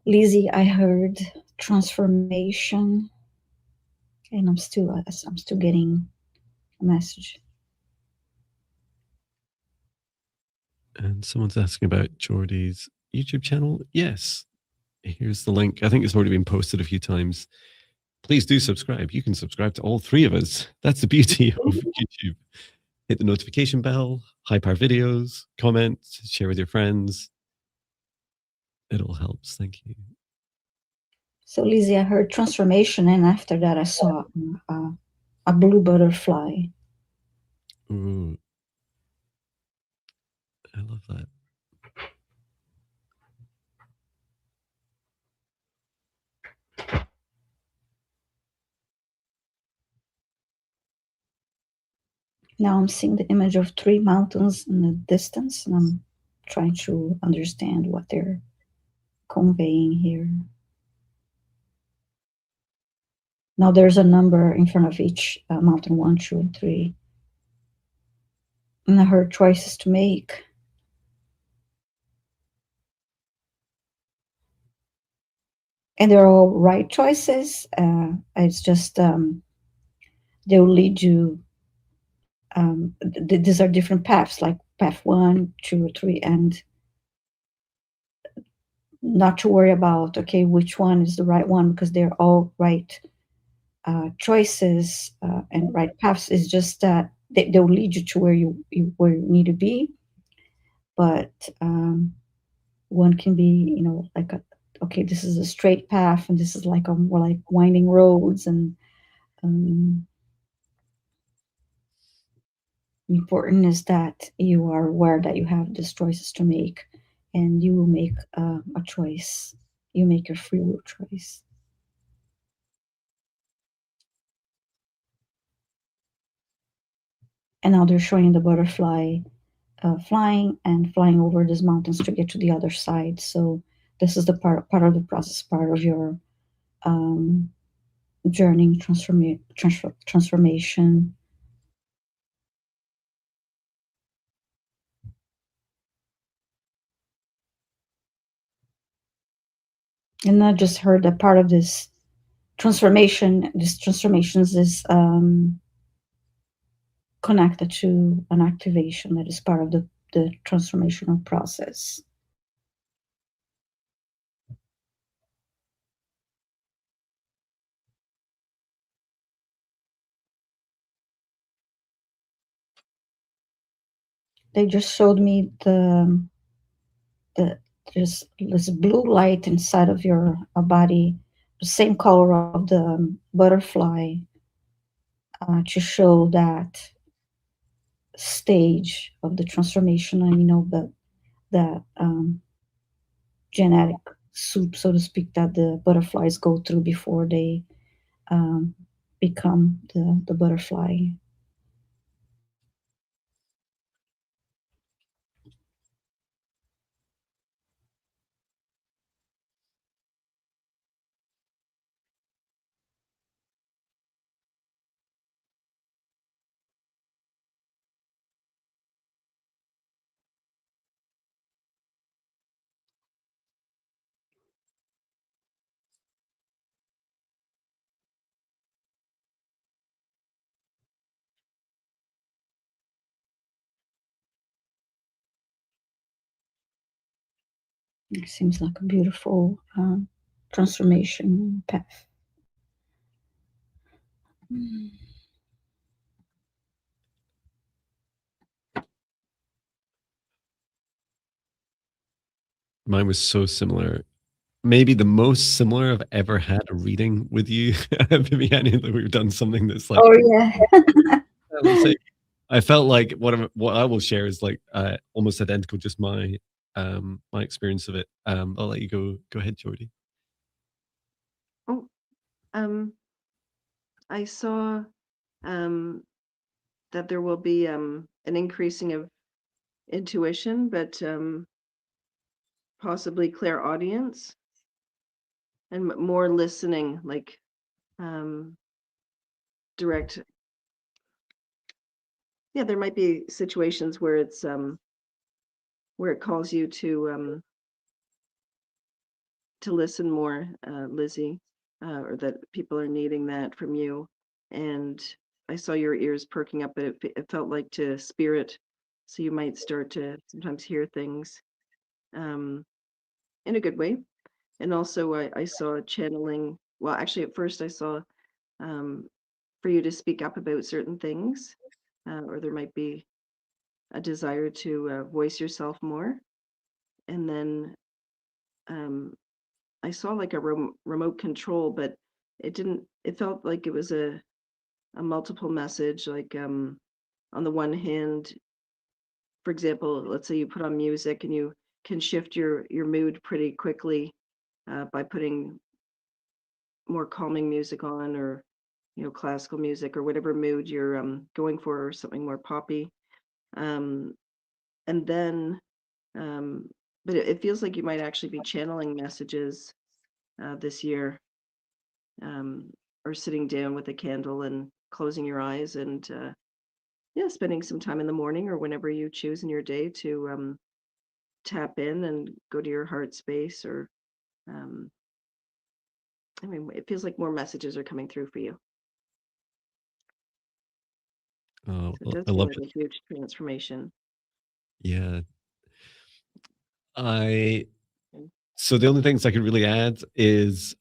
Lizzie, I heard transformation, and I'm still getting a message. And someone's asking about Jordi's YouTube channel. Yes, here's the link. I think it's already been posted a few times. Please do subscribe. You can subscribe to all three of us. That's the beauty of YouTube. Hit the notification bell, hype our videos, comment, share with your friends. It all helps. Thank you. So, Lizzie, I heard transformation, and after that, I saw a blue butterfly. Ooh. I love that. Now I'm seeing the image of 3 mountains in the distance, and I'm trying to understand what they're conveying here. Now there's a number in front of each mountain, 1, 2, and 3. And I heard choices to make. And they're all right choices. It's just they'll lead you. These are different paths, like path 1, 2, 3, and not to worry about, okay, which one is the right one, because they're all right choices and right paths. Is just that they'll lead you to where you need to be. But one can be, like okay, this is a straight path, and this is like more like winding roads, and um, important is that you are aware that you have these choices to make, and you will make a choice. You make your free will choice. And now they're showing the butterfly flying and flying over these mountains to get to the other side. So this is the part of the process, part of your um, journey, transformation. And I just heard that part of this these transformations is connected to an activation that is part of the transformational process. They just showed me the there's this blue light inside of your body, the same color of the butterfly, to show that stage of the transformation, and that genetic soup, so to speak, that the butterflies go through before they um, become the butterfly. It seems like a beautiful transformation path. Mine was so similar. Maybe the most similar I've ever had a reading with you, Viviane, that we've done something that's like, Oh yeah. let's say, I felt like what I will share is like almost identical, just my my experience of it. I'll let you go ahead, Jordi. Oh, I saw that there will be an increasing of intuition, but possibly clairaudience and more listening, like direct. Yeah, there might be situations where it's where it calls you to listen more, Lizzie, or that people are needing that from you. And I saw your ears perking up, but it felt like to spirit, so you might start to sometimes hear things um, in a good way. And also, I saw channeling. Well, actually, at first I saw um, for you to speak up about certain things, or there might be a desire to voice yourself more. And then um, I saw like a remote control, but it didn't. It felt like it was a multiple message. Like on the one hand, for example, let's say you put on music and you can shift your mood pretty quickly by putting more calming music on, or classical music, or whatever mood you're going for, or something more poppy. Um, and then, um, but it feels like you might actually be channeling messages this year, um, or sitting down with a candle and closing your eyes and yeah, spending some time in the morning or whenever you choose in your day to tap in and go to your heart space. Or um, I mean, it feels like more messages are coming through for you. Oh, So it does I feel love like it. a huge transformation. Yeah, I. And So the only things I could really add is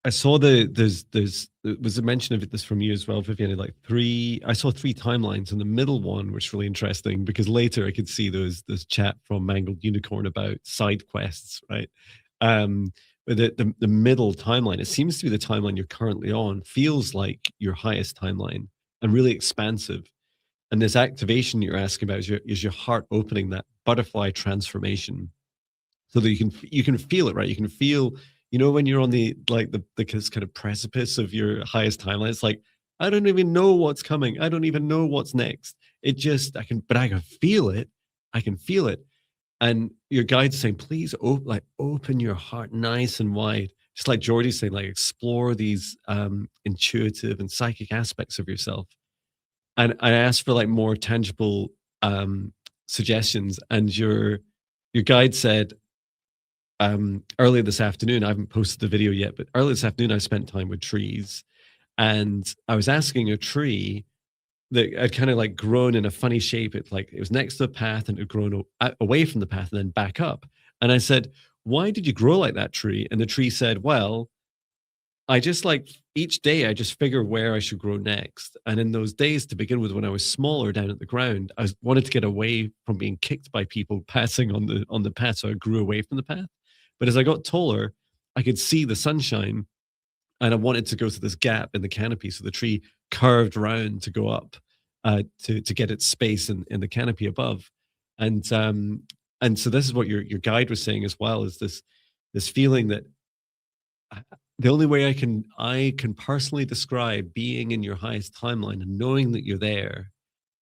I saw there was a mention of this from you as well, Viviane. Like I saw 3 timelines, and the middle one was really interesting because later I could see those chat from Mangled Unicorn about side quests, right? But the middle timeline, it seems to be the timeline you're currently on, feels like your highest timeline and really expansive. And this activation you're asking about is your heart opening, that butterfly transformation, so that you can feel it, right? You can feel, when you're on the kind of precipice of your highest timeline. It's like, I don't even know what's coming. I don't even know what's next. I can feel it. I can feel it. And your guide's saying, please open your heart nice and wide. Just like Jordi's saying, like, explore these intuitive and psychic aspects of yourself. And I asked for like more tangible suggestions, and your guide said, earlier this afternoon, I haven't posted the video yet, but earlier this afternoon I spent time with trees, and I was asking a tree that had kind of like grown in a funny shape. It was next to the path, and it had grown away from the path and then back up. And I said, why did you grow like that, tree? And the tree said, well, I just each day I just figure where I should grow next. And in those days, to begin with, when I was smaller down at the ground, I wanted to get away from being kicked by people passing on the path. So I grew away from the path. But as I got taller, I could see the sunshine, and I wanted to go to this gap in the canopy. So the tree curved around to go up to get its space in the canopy above. And so this is what your guide was saying as well, is this feeling that the only way I can personally describe being in your highest timeline and knowing that you're there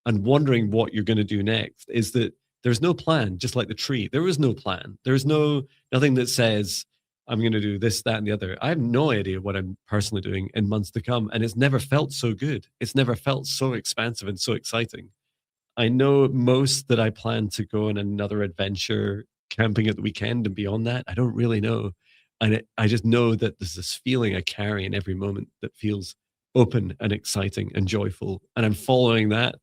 and wondering what you're going to do next is that there's no plan. Just like the tree, there is no plan. There's nothing that says I'm going to do this, that, and the other. I have no idea what I'm personally doing in months to come, and it's never felt so good. It's never felt so expansive and so exciting. I know most that I plan to go on another adventure, camping at the weekend, and beyond that, I don't really know. And I just know that there's this feeling I carry in every moment that feels open and exciting and joyful, and I'm following that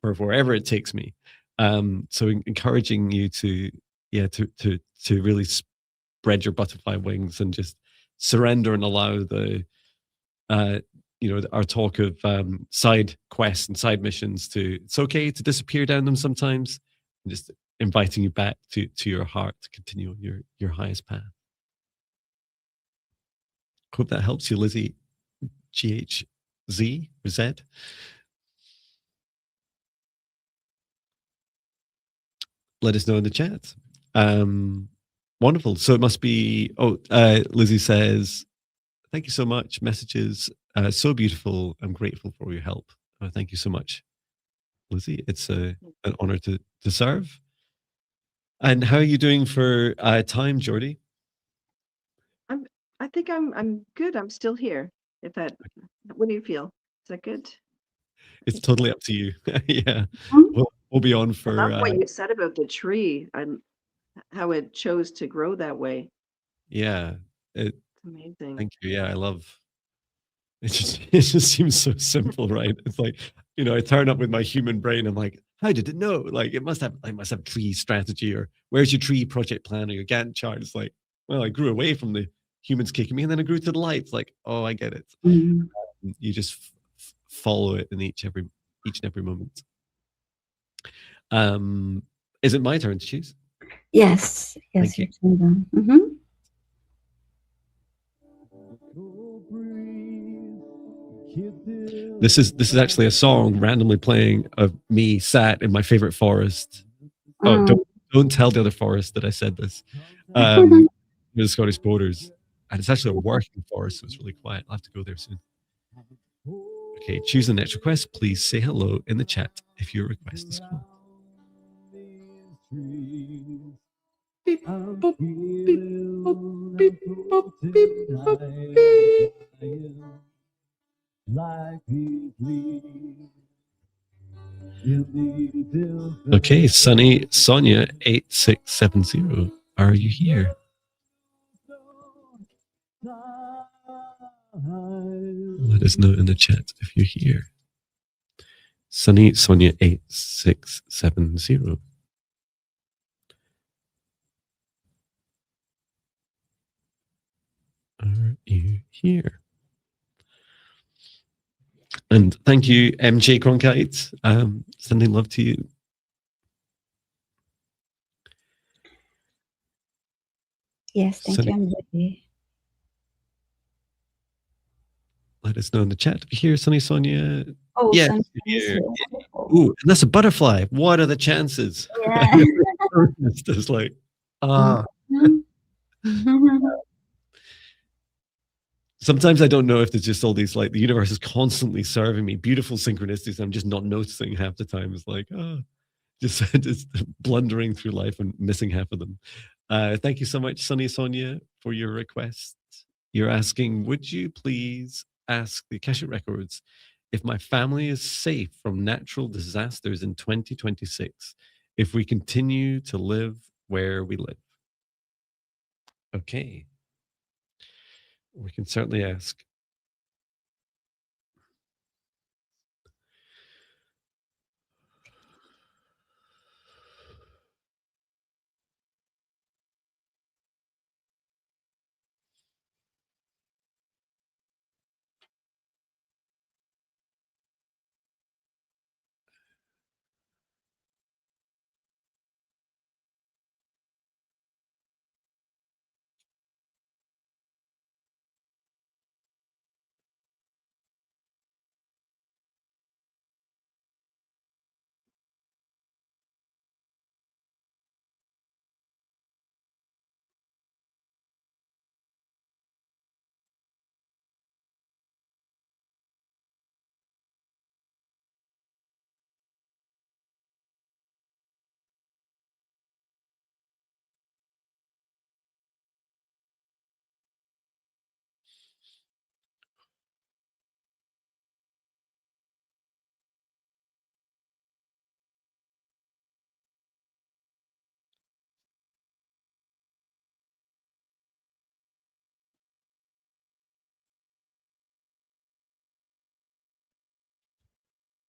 for wherever it takes me. So encouraging you to really spread your butterfly wings and just surrender and allow our talk of side quests and side missions it's okay to disappear down them sometimes, and just inviting you back to your heart to continue on your highest path. Hope that helps you, Lizzie. GHZ or Z. Let us know in the chat. Wonderful. So it must be, Lizzie says, thank you so much. Messages, so beautiful. I'm grateful for your help. Thank you so much, Lizzie. It's an honor to serve. And how are you doing for time, Jordi? I think I'm good. I'm still here. What do you feel? Is that good? It's totally up to you. Yeah. We'll be on for. I love what you said about the tree and how it chose to grow that way. Yeah. It's amazing. Thank you. Yeah, I love it. Just seems so simple, right? It's like, I turn up with my human brain. I'm like, how did it know? Like, it must have tree strategy, or where's your tree project plan or your Gantt chart? It's like, well, I grew away from the humans kicking me, and then I grew to the light. It's like, oh, I get it. You just follow it in each and every moment. Is it my turn to choose? Yes. Thank you. This is actually a song randomly playing of me sat in my favorite forest. Don't tell the other forest that I said this. The Scottish borders, and it's actually a working forest, so it's really quiet. I'll have to go there soon. Okay, choose the next request. Please say hello in the chat if your request is called. Beep, boop, beep, boop, beep, boop, beep, boop, beep. Okay, Sunny Sonia 8670. Are you here? Let us know in the chat if you're here. Sunny Sonia 8670. All right. you here. And thank you, MJ Cronkite. Sending love to you. Yes, thank you. I'm ready. Let us know in the chat if you hear Sunny Sonia. Oh, yes, Sunny here. Sonia. Ooh, and that's a butterfly. What are the chances? Yeah. It's just like, Sometimes I don't know if there's just all these, like, the universe is constantly serving me beautiful synchronicities. I'm just not noticing half the time. It's like, just blundering through life and missing half of them. Thank you so much, Sunny Sonia, for your request. You're asking, would you please ask the Akashic Records if my family is safe from natural disasters in 2026 if we continue to live where we live? Okay. We can certainly ask.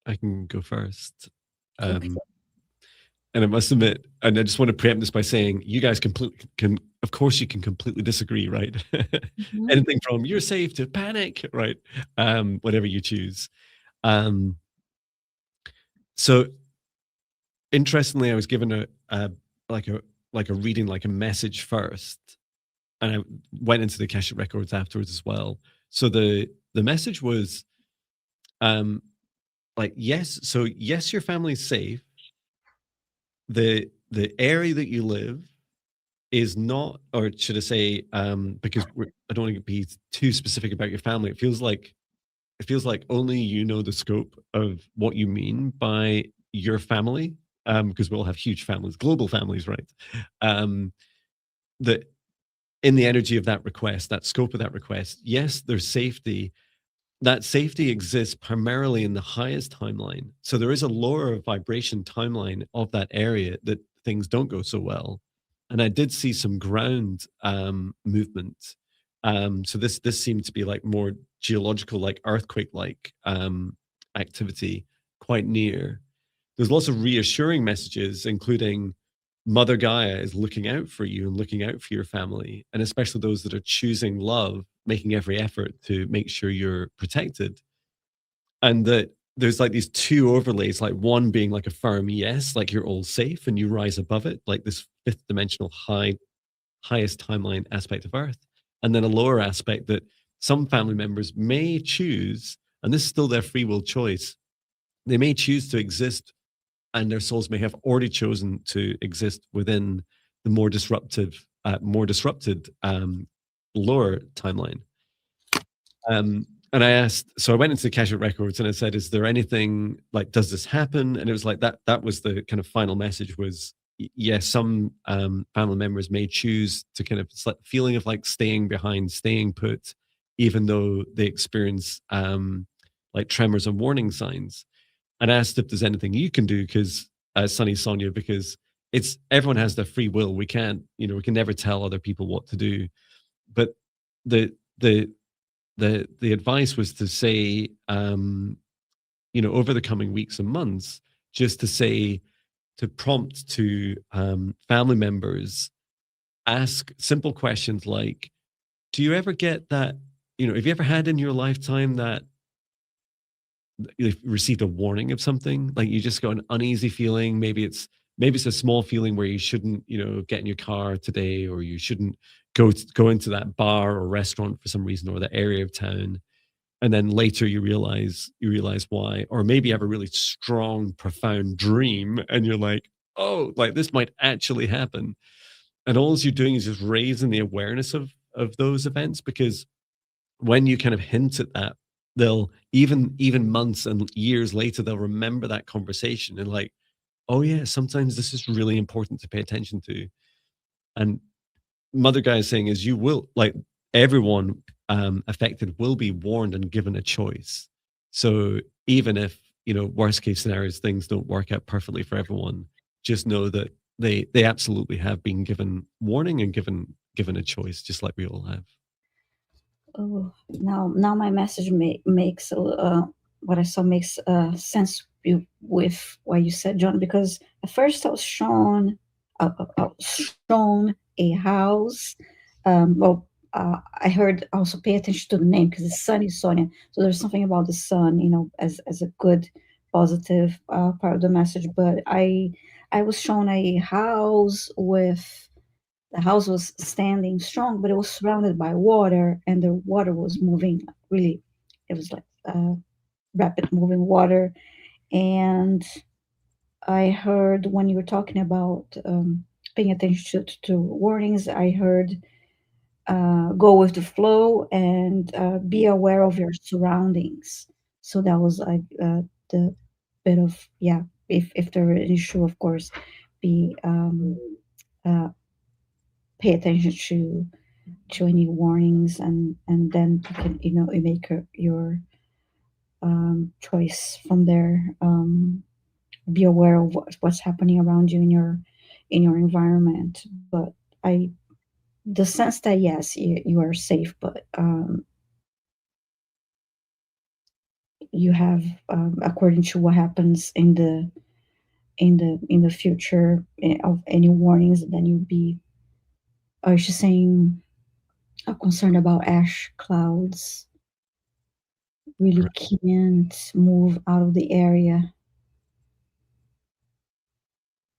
I can go first. Okay. And I must admit, and I just want to preempt this by saying, you guys can, of course, you can completely disagree, right? Anything from you're safe to panic, right? Whatever you choose. So interestingly, I was given a reading, like a message first, and I went into the Akashic Records afterwards as well. So the message was, like, yes, so yes, your family's safe. The area that you live is not, or should I say, because I don't want to be too specific about your family. It feels like only you know the scope of what you mean by your family, because we all have huge families, global families, right? That in the energy of that request, that scope of that request, yes, there's safety. That safety exists primarily in the highest timeline. So there is a lower vibration timeline of that area that things don't go so well. And I did see some ground movement. So this seemed to be like more geological, like earthquake like activity quite near. There's lots of reassuring messages, including Mother Gaia is looking out for you and looking out for your family, and especially those that are choosing love, making every effort to make sure you're protected. And that there's like these two overlays, like one being like a firm yes, like you're all safe and you rise above it, like this fifth dimensional highest timeline aspect of Earth. And then a lower aspect that some family members may choose, and this is still their free will choice, they may choose to exist, and their souls may have already chosen to exist within the more disrupted lower timeline. And I asked, so I went into the Akashic Records and I said, is there anything like, does this happen? And it was like that was the kind of final message was, yes, some family members may choose to kind of, it's like feeling of like staying behind, staying put, even though they experience like tremors and warning signs. And I asked if there's anything you can do, because Sunny Sonia, because it's everyone has their free will. We can't, we can never tell other people what to do. But the advice was to say, over the coming weeks and months, just to say, to prompt to family members, ask simple questions like, do you ever get that have you ever had in your lifetime that you've received a warning of something? Like you just got an uneasy feeling. Maybe it's a small feeling where you shouldn't, get in your car today, or you shouldn't go into that bar or restaurant for some reason, or that area of town. And then later you realize why. Or maybe you have a really strong, profound dream, and you're like, oh, like this might actually happen. And all you're doing is just raising the awareness of those events, because when you kind of hint at that, they'll even months and years later, they'll remember that conversation and like, oh yeah, sometimes this is really important to pay attention to. And mother guy is saying is, you will, like, everyone affected will be warned and given a choice. So even if, worst case scenarios, things don't work out perfectly for everyone, just know that they absolutely have been given warning and given a choice, just like we all have. Oh, now my message makes what I saw makes sense with what you said, John. Because at first I was shown a house. Well, I heard also pay attention to the name because it's Sunny Sonia. So there's something about the sun, as a good positive part of the message. But I was shown a house with the house was standing strong, but it was surrounded by water, and the water was moving really. It was like rapid moving water. And I heard when you were talking about paying attention to warnings, I heard go with the flow and be aware of your surroundings. So that was the bit of, yeah. If there were an issue, of course, be uh, pay attention to any warnings, and then you can you make your choice from there. Be aware of what's happening around you in your environment. But I the sense that yes, you are safe, but you have according to what happens in the future, of any warnings, then you'll be. I was just saying, concerned about ash clouds really Correct. can't move out of the area.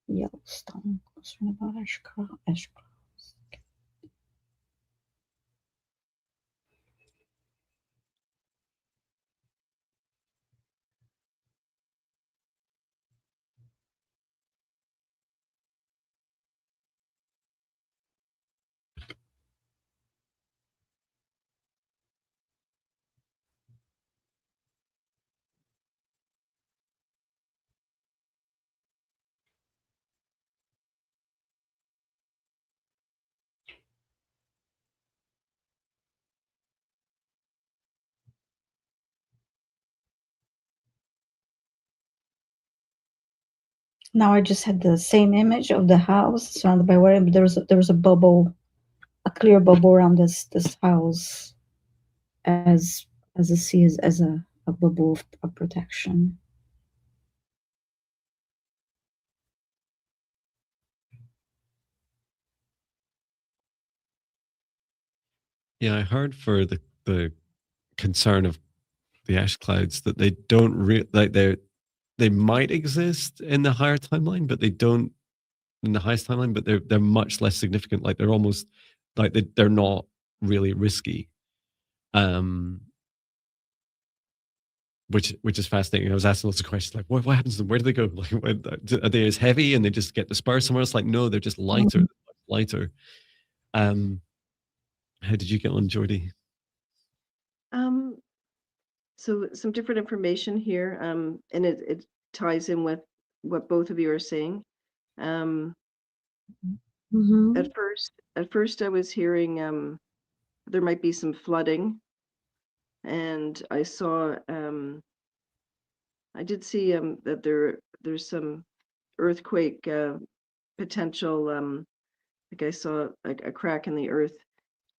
Yellowstone. Concerned about ash clouds. Now I just had the same image of the house surrounded by water, but there was a bubble, a clear bubble around this house, as a sea, as a bubble of protection. Yeah, I heard for the concern of the ash clouds that they don't like they might exist in the higher timeline, but they don't in the highest timeline, but they're much less significant. Like they're almost like they're not really risky. Um, which is fascinating. I was asking lots of questions like, what happens to them? Where do they go? Like, are they as heavy and they just get dispersed somewhere else? Like, no, they're just lighter, Mhm. lighter. Um, how did you get on, Jordi? Um, so some different information here, and it ties in with what both of you are saying. Um, Mhm. at first I was hearing there might be some flooding, and I did see that there's some earthquake potential. Like I saw a crack in the earth.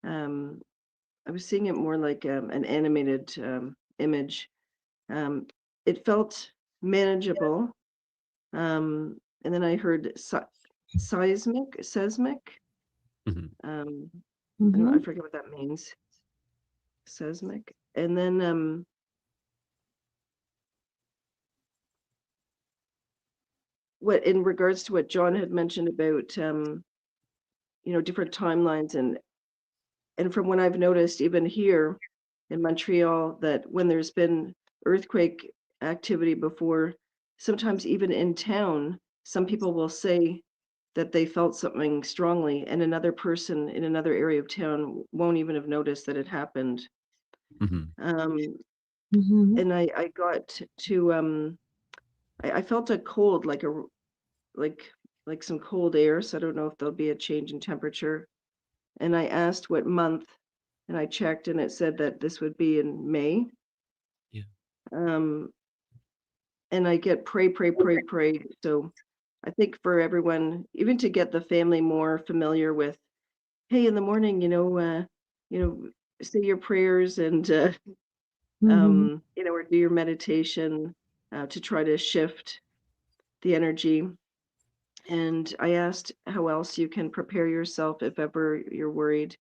Um, I was seeing it more like an animated image. Um, it felt manageable. And then I heard seismic. Mhm. Um, I Mhm. forget what that means. seismic. And then what in regards to what Jon had mentioned about different timelines, and from what I've noticed even here in Montreal, that when there's been earthquake activity before, sometimes even in town, some people will say that they felt something strongly, and another person in another area of town won't even have noticed that it happened. Um, and I got to I felt a cold, like like some cold air. So I don't know if there'll be a change in temperature. And I asked what month, and I checked, and it said that this would be in May. Yeah. And I get pray, pray, pray, pray. So I think for everyone, even to get the family more familiar with, hey, in the morning, say your prayers and or do your meditation to try to shift the energy. And I asked how else you can prepare yourself if ever you're worried.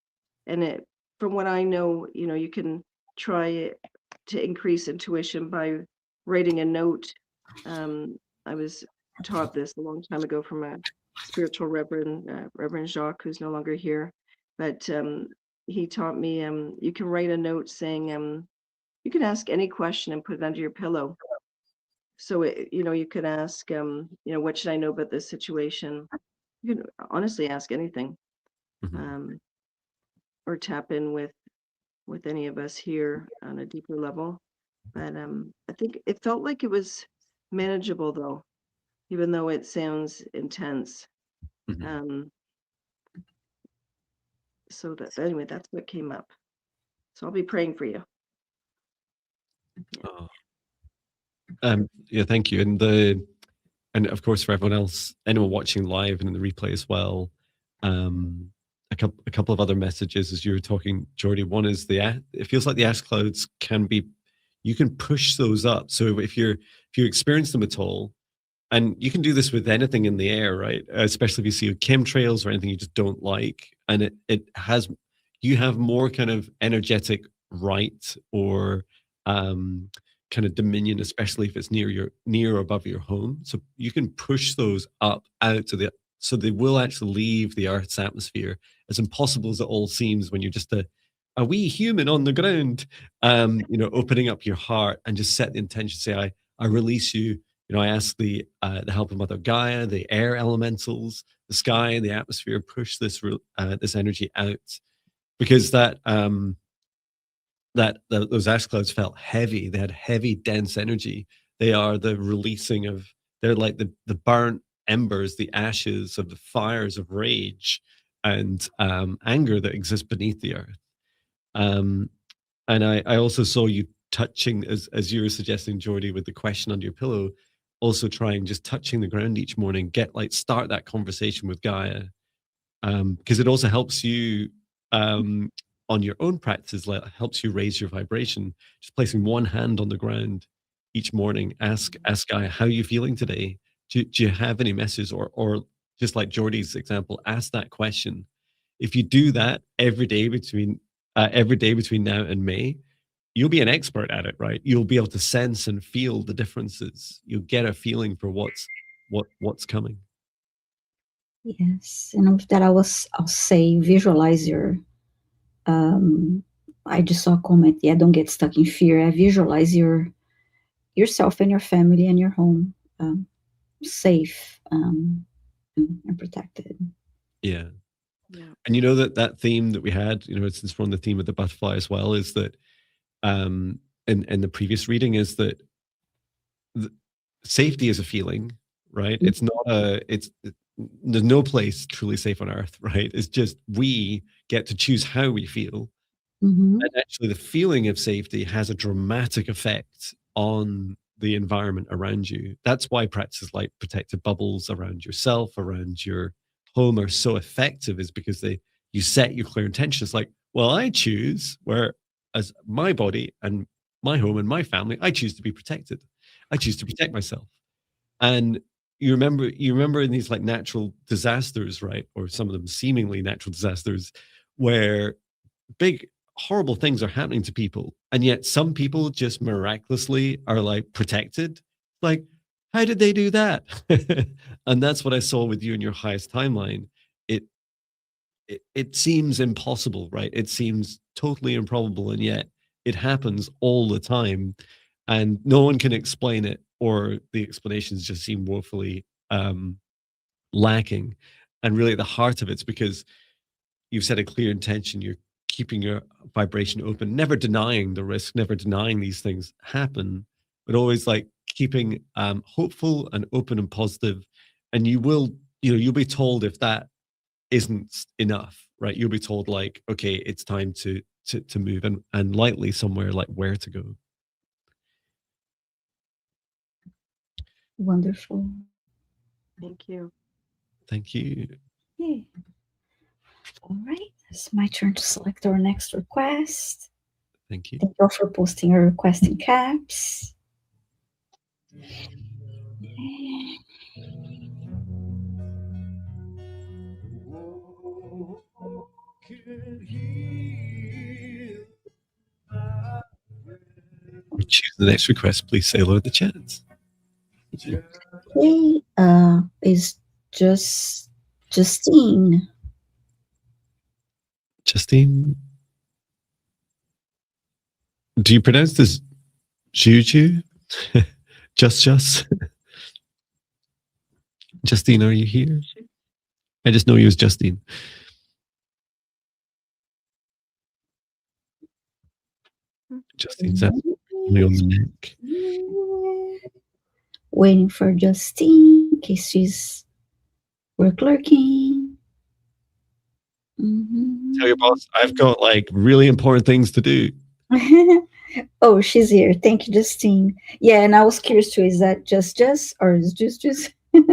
And from what I know, you can try to increase intuition by writing a note. I was taught this a long time ago from a spiritual reverend, Reverend Jacques, who's no longer here. But he taught me you can write a note saying you can ask any question and put it under your pillow. So you could ask, what should I know about this situation? You can honestly ask anything, or tap in with any of us here on a deeper level. But I think it felt like it was manageable, though, even though it sounds intense. So that anyway, that's what came up. So I'll be praying for you. Oh. Yeah, thank you. And of course, for everyone else, anyone watching live and in the replay as well, a couple of other messages as you were talking, Jordi. One is it feels like the ash clouds you can push those up. So if you experience them at all, and you can do this with anything in the air, right? Especially if you see chemtrails or anything you just don't like, and you have more kind of energetic right or kind of dominion, especially if it's near or above your home. So you can push those up out so they will actually leave the Earth's atmosphere. As impossible as it all seems when you're just a wee human on the ground, opening up your heart and just set the intention, say, I release you. I ask the help of Mother Gaia, the air elementals, the sky and the atmosphere, push this energy out, because those ash clouds felt heavy. They had heavy, dense energy. They are the releasing of. They're like the burnt embers, the ashes of the fires of rage and anger that exist beneath the earth. And I also saw you touching, as you were suggesting, Jordi, with the question under your pillow, also trying just touching the ground each morning, start that conversation with Gaia, because it also helps you on your own practices, helps you raise your vibration. Just placing one hand on the ground each morning, ask Gaia, how are you feeling today? Do you have any messages, or just like Jordi's example, ask that question. If you do that every day between now and May, you'll be an expert at it, right? You'll be able to sense and feel the differences. You'll get a feeling for what's coming. Yes, and with that, I'll say visualize your. I just saw a comment. Yeah, don't get stuck in fear. I visualize yourself and your family and your home safe and protected. Yeah. And that theme that we had, since we're on the theme of the butterfly as well, is that in the previous reading is that safety is a feeling, right? It's not there's no place truly safe on earth, right? It's just we get to choose how we feel. And actually the feeling of safety has a dramatic effect on the environment around you. That's why practices like protective bubbles around yourself, around your home are so effective, is because you set your clear intentions. Like, well, I choose as my body and my home and my family, I choose to be protected. I choose to protect myself. And you remember in these like natural disasters, right? Or some of them seemingly natural disasters, where big horrible things are happening to people, and yet some people just miraculously are like protected. Like, how did they do that? And that's what I saw with you in your highest timeline. It seems impossible, right? It seems totally improbable, and yet it happens all the time, and no one can explain it, or the explanations just seem woefully lacking. And really, at the heart of it's because you've set a clear intention. You're keeping your vibration open, never denying the risk, never denying these things happen, but always like keeping hopeful and open and positive. And you will, you'll be told if that isn't enough, right? You'll be told like, okay, it's time to move, and lightly somewhere like where to go. Wonderful. Thank you. Thank you. Yeah. All right. It's my turn to select our next request. Thank you. Thank you all for posting your request in caps. Choose the next request. Please say hello in the chat. Okay. Is just Justine. Justine, do you pronounce this Juju? just. Justine, are you here? I just know you as Justine. Justine's only on the neck. Waiting for Justine in case we're clerking. Tell your boss I've got like really important things to do. Oh, she's here. Thank you, Justine. Yeah, and I was curious too. Is that just or is just? You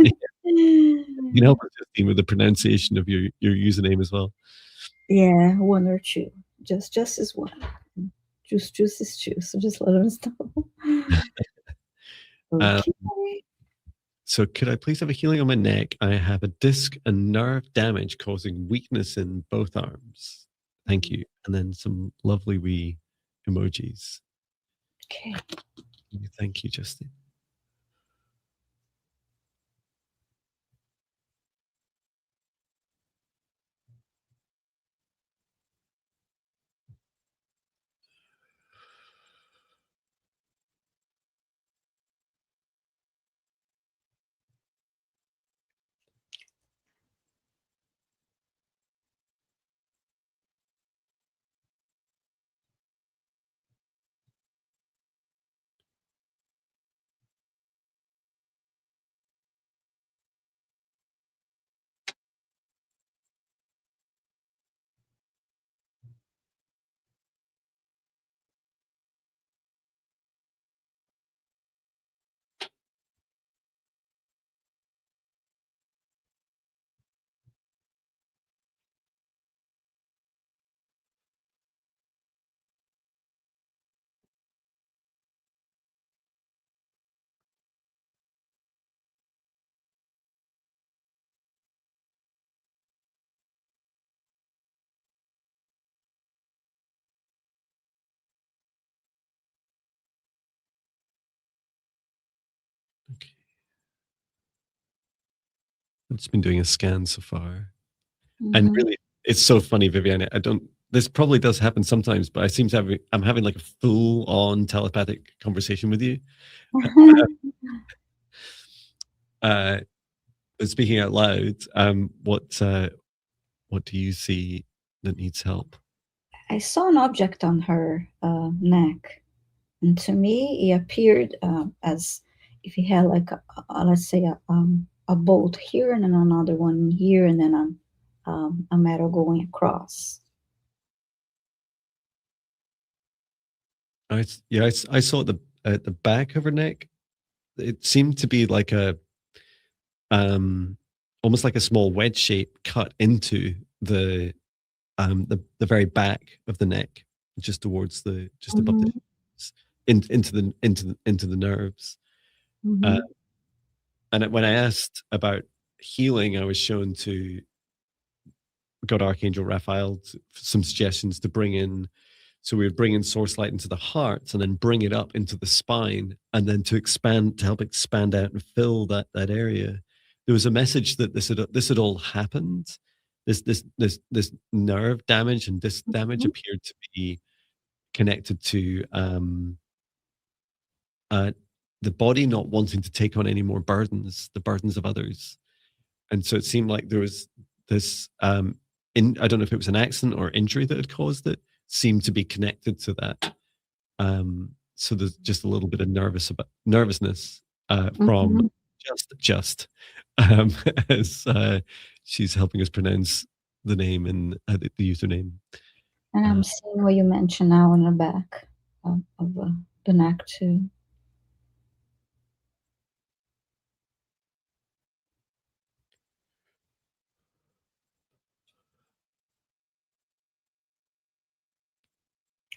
can help us, Justine, with the pronunciation of your username as well. Yeah, one or two. Just is one. Juice is two. So just let us know. Okay. So could I please have a healing on my neck? I have a disc and nerve damage causing weakness in both arms. Thank you. And then some lovely wee emojis. Okay. Thank you, Justine. Okay. I've just been doing a scan so far. And really, it's so funny, Viviane. This probably does happen sometimes, but I seem to I'm having like a full-on telepathic conversation with you. But speaking out loud, what do you see that needs help? I saw an object on her neck, and to me, it appeared as if he had like let's say a bolt here and then another one here, and then a metal going across. I saw at the back of her neck. It seemed to be like a almost like a small wedge shape cut into the very back of the neck, just towards just above the into the nerves. And when I asked about healing, I was shown to God Archangel Raphael some suggestions to bring in So we would bring in source light into the heart and then bring it up into the spine, and then to help expand out and fill that area. There was a message that this had all happened. This nerve damage and disc damage appeared to be connected to the body not wanting to take on any more burdens, the burdens of others. And so it seemed like there was this, I don't know if it was an accident or injury that had caused it, seemed to be connected to that. So there's just a little bit of nervousness from just as she's helping us pronounce the name and the username. And I'm seeing what you mentioned now in the back of the neck too.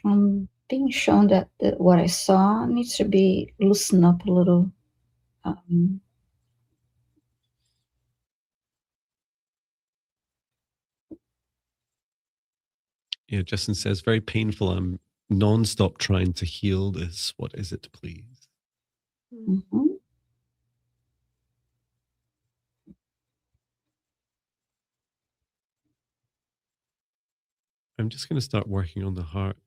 I'm being shown that what I saw needs to be loosened up a little. Yeah, Justin says, very painful. I'm non-stop trying to heal this. What is it, please? Mm-hmm. I'm just going to start working on the heart.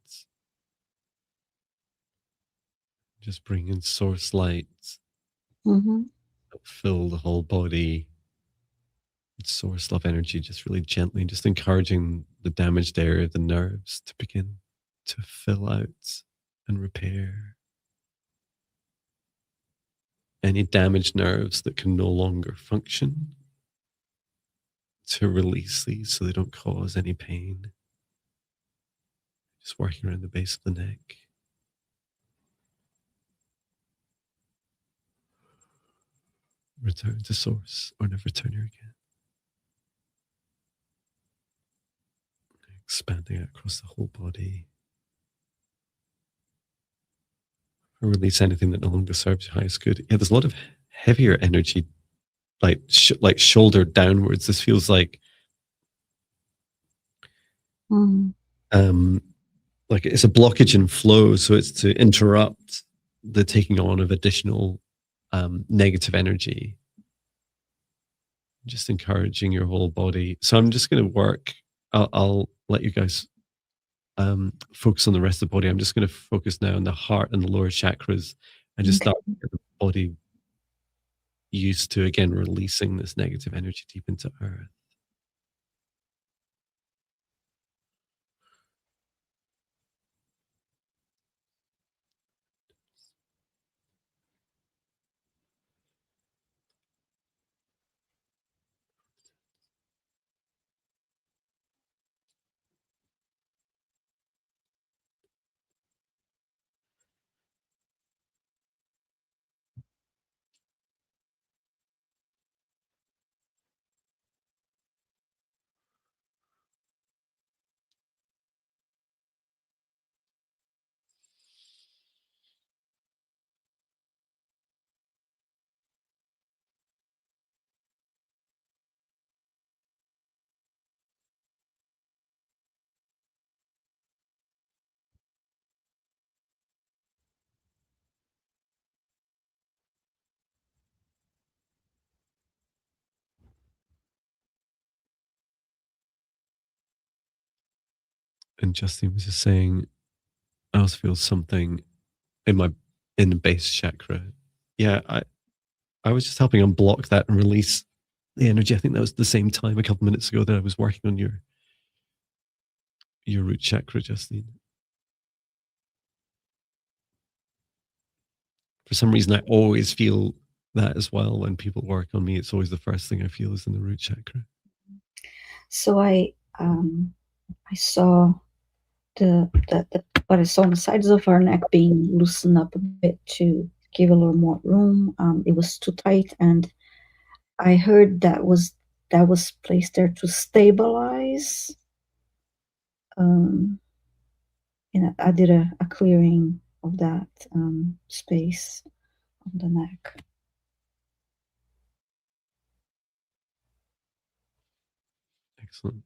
Just bring in source light. Fill the whole body. Source love energy, just really gently, just encouraging the damaged area of the nerves to begin to fill out and repair. Any damaged nerves that can no longer function, to release these so they don't cause any pain. Just working around the base of the neck. Return to source or never return here again. Expanding out across the whole body. Or release anything that no longer serves your highest good. Yeah, there's a lot of heavier energy, like shoulder downwards. This feels like like it's a blockage in flow, so it's to interrupt the taking on of additional negative energy. Just encouraging your whole body. So I'm just going to work. I'll let you guys focus on the rest of the body. I'm just going to focus now on the heart and the lower chakras, and just start to get the body used to, again, releasing this negative energy deep into earth. And Justine was just saying, I also feel something in the base chakra. Yeah, I was just helping unblock that and release the energy. I think that was the same time a couple minutes ago that I was working on your root chakra, Justine. For some reason, I always feel that as well. When people work on me, it's always the first thing I feel is in the root chakra. So I saw what I saw on the sides of her neck being loosened up a bit to give a little more room. It was too tight, and I heard that was placed there to stabilize. I did a clearing of that space on the neck. Excellent.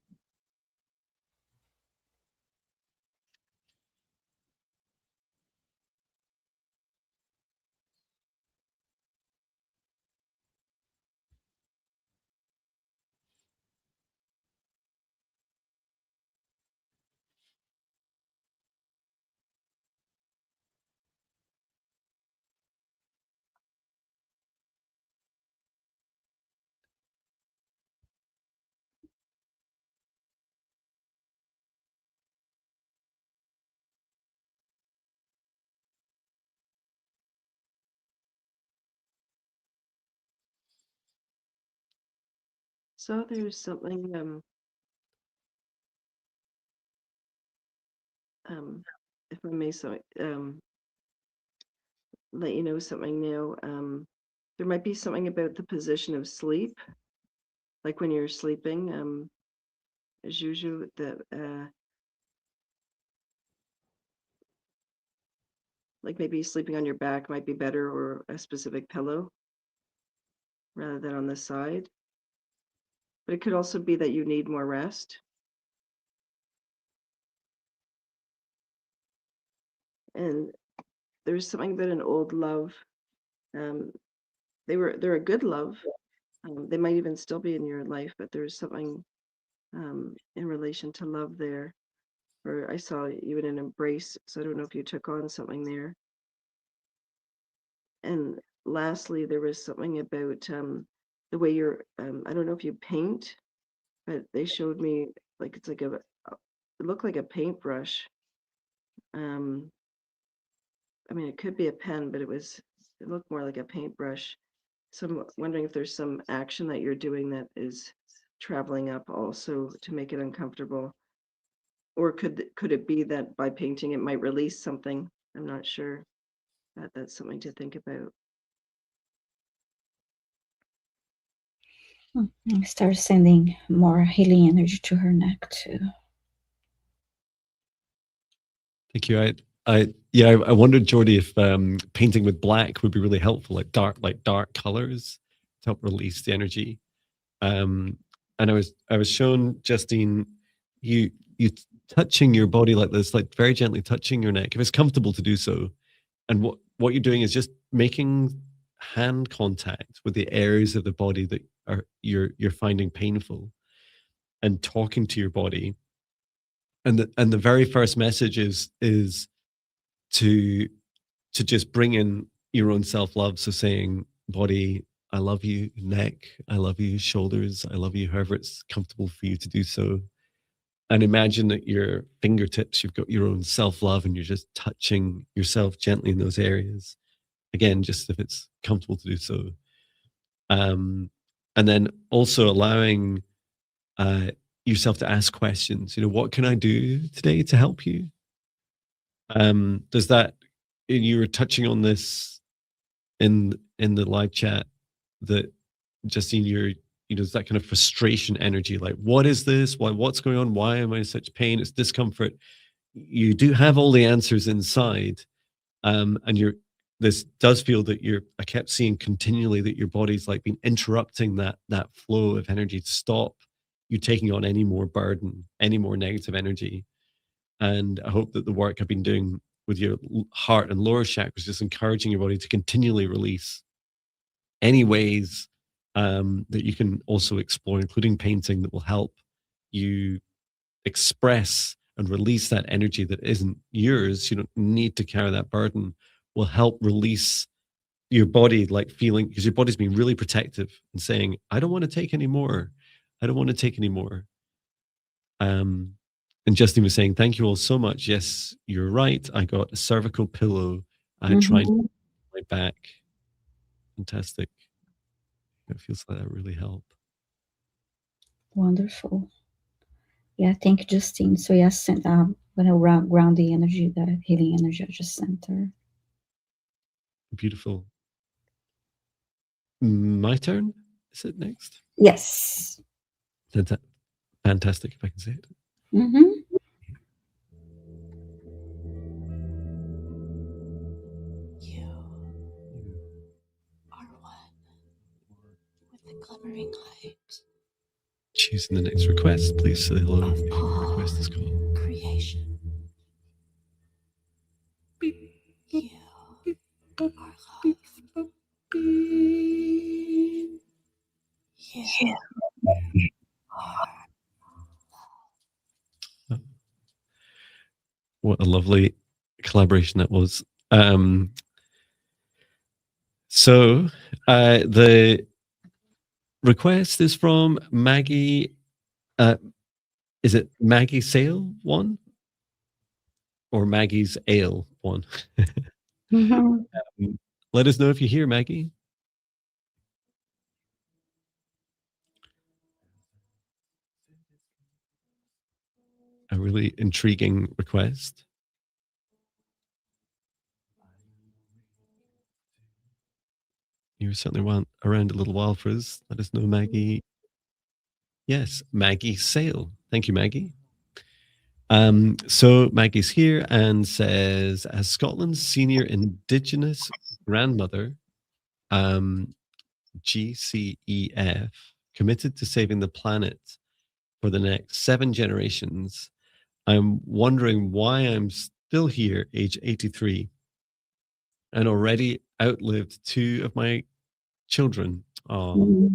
saw there's something, if I may let you know something now, there might be something about the position of sleep, like when you're sleeping, as usual, like maybe sleeping on your back might be better, or a specific pillow rather than on the side. But it could also be that you need more rest. And there's something about an old love. Um, they're a good love. They might even still be in your life, but there's something in relation to love there. Or I saw you in an embrace, so I don't know if you took on something there. And lastly, there was something about the way you're. I don't know if you paint, but they showed me like it's like it looked like a paintbrush. Um, I mean, it could be a pen, but it looked more like a paintbrush. So I'm wondering if there's some action that you're doing that is traveling up also to make it uncomfortable. Or could it be that by painting it might release something? I'm not sure. That's something to think about. I start sending more healing energy to her neck too. Thank you. I wondered, Jordi, if painting with black would be really helpful, like dark colors to help release the energy. And I was shown, Justine, you touching your body like this, like very gently touching your neck, if it's comfortable to do so. And what you're doing is just making hand contact with the areas of the body that you're finding painful, and talking to your body. And the very first message is to just bring in your own self-love. So saying, body, I love you. Neck, I love you. Shoulders, I love you. However it's comfortable for you to do so. And imagine that your fingertips, you've got your own self-love, and you're just touching yourself gently in those areas. Again, just if it's comfortable to do so. And then also allowing yourself to ask questions. What can I do today to help you? Does that, you were touching on this in the live chat, that Justine, it's that kind of frustration energy, like, what is this? What's going on? Why am I in such pain? It's discomfort. You do have all the answers inside. And this does feel that I kept seeing continually that your body's like been interrupting that flow of energy to stop you taking on any more burden, any more negative energy. And I hope that the work I've been doing with your heart and lower chakras, just encouraging your body to continually release any ways that you can also explore, including painting, that will help you express and release that energy that isn't yours. You don't need to carry that burden. Will help release your body, like feeling, because your body's been really protective and saying, I don't want to take any more. I don't want to take any more. And Justine was saying, thank you all so much. Yes, you're right. I got a cervical pillow. I tried my back. Fantastic. It feels like that really helped. Wonderful. Yeah, thank you, Justine. So yes, I'm gonna ground the energy, the healing energy I just sent her. Beautiful. My turn? Is it next? Yes. Fantastic, if I can say it. Mm-hmm. You are one with the glimmering light. Choosing the next request, please say hello Of if your request is called. Creation. You are love. You are. What a lovely collaboration that was. So the request is from Maggie. Is it Maggie Sale 1 or Maggie's Ale 1? Let us know if you hear, Maggie. really intriguing request. You certainly want around a little while for us. Let us know, Maggie. Yes, Maggie Sale. Thank you, Maggie. So Maggie's here and says, as Scotland's senior Indigenous grandmother, GCEF, committed to saving the planet for the next 7 generations, I'm wondering why I'm still here, age 83, and already outlived 2 of my children. Oh,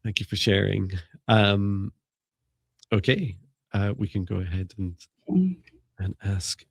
thank you for sharing. Okay, we can go ahead and ask.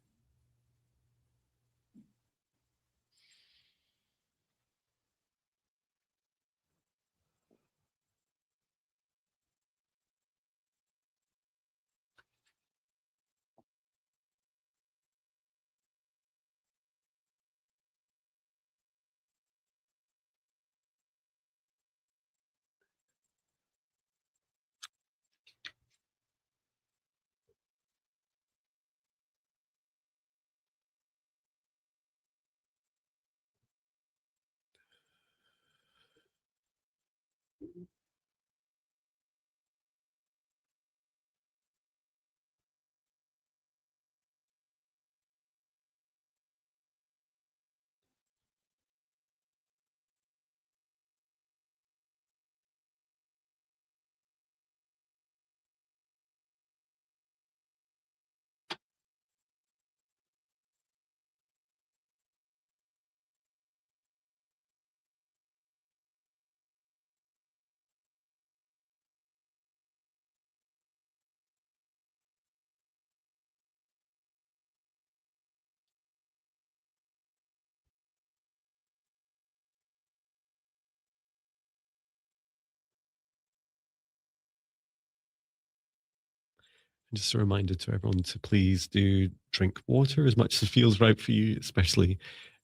Just a reminder to everyone to please do drink water as much as feels right for you, especially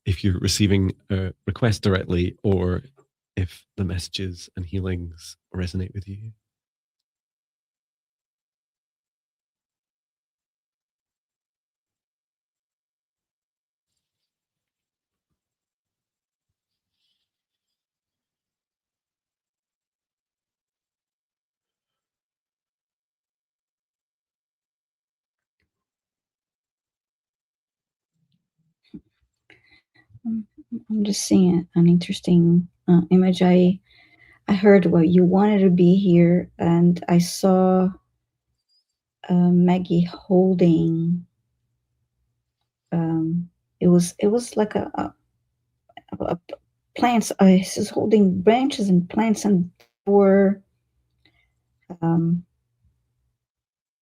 if you're receiving a request directly or if the messages and healings resonate with you. I'm just seeing an interesting image. I heard what you wanted to be here, and I saw Maggie holding. It was like a plants. She's holding branches and plants, and um,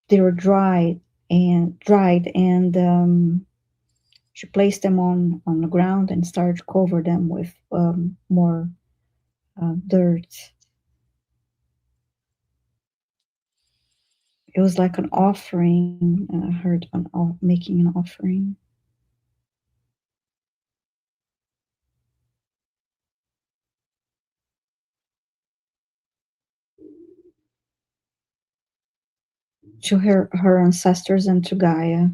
they were dried, and she placed them on the ground and started to cover them with more dirt. It was like an offering. I heard making an offering. To her ancestors and to Gaia.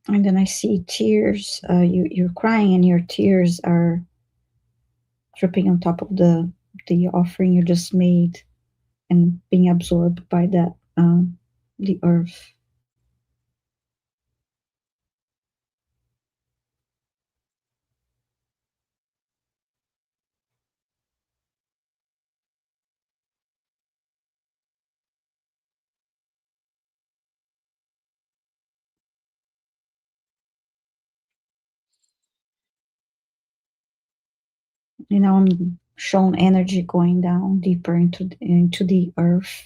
And then I see tears. You're crying, and your tears are dripping on top of the offering you just made, and being absorbed by that the earth. I'm shown energy going down deeper into the earth.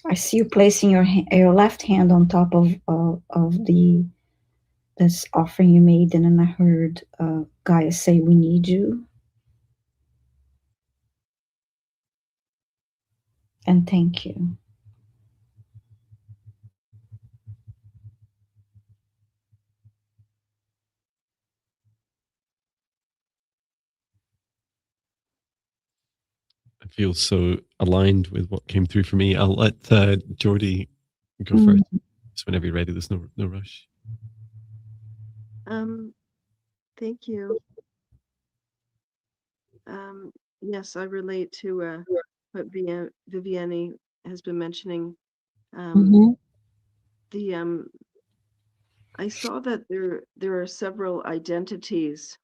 I see you placing your left hand on top of this offering you made, and then I heard Gaia say, "We need you," and thank you. I feel so aligned with what came through for me. I'll let Jordi go first. So whenever you're ready, there's no rush. Thank you. Yes, I relate to what Viviane has been mentioning. I saw that there are several identities.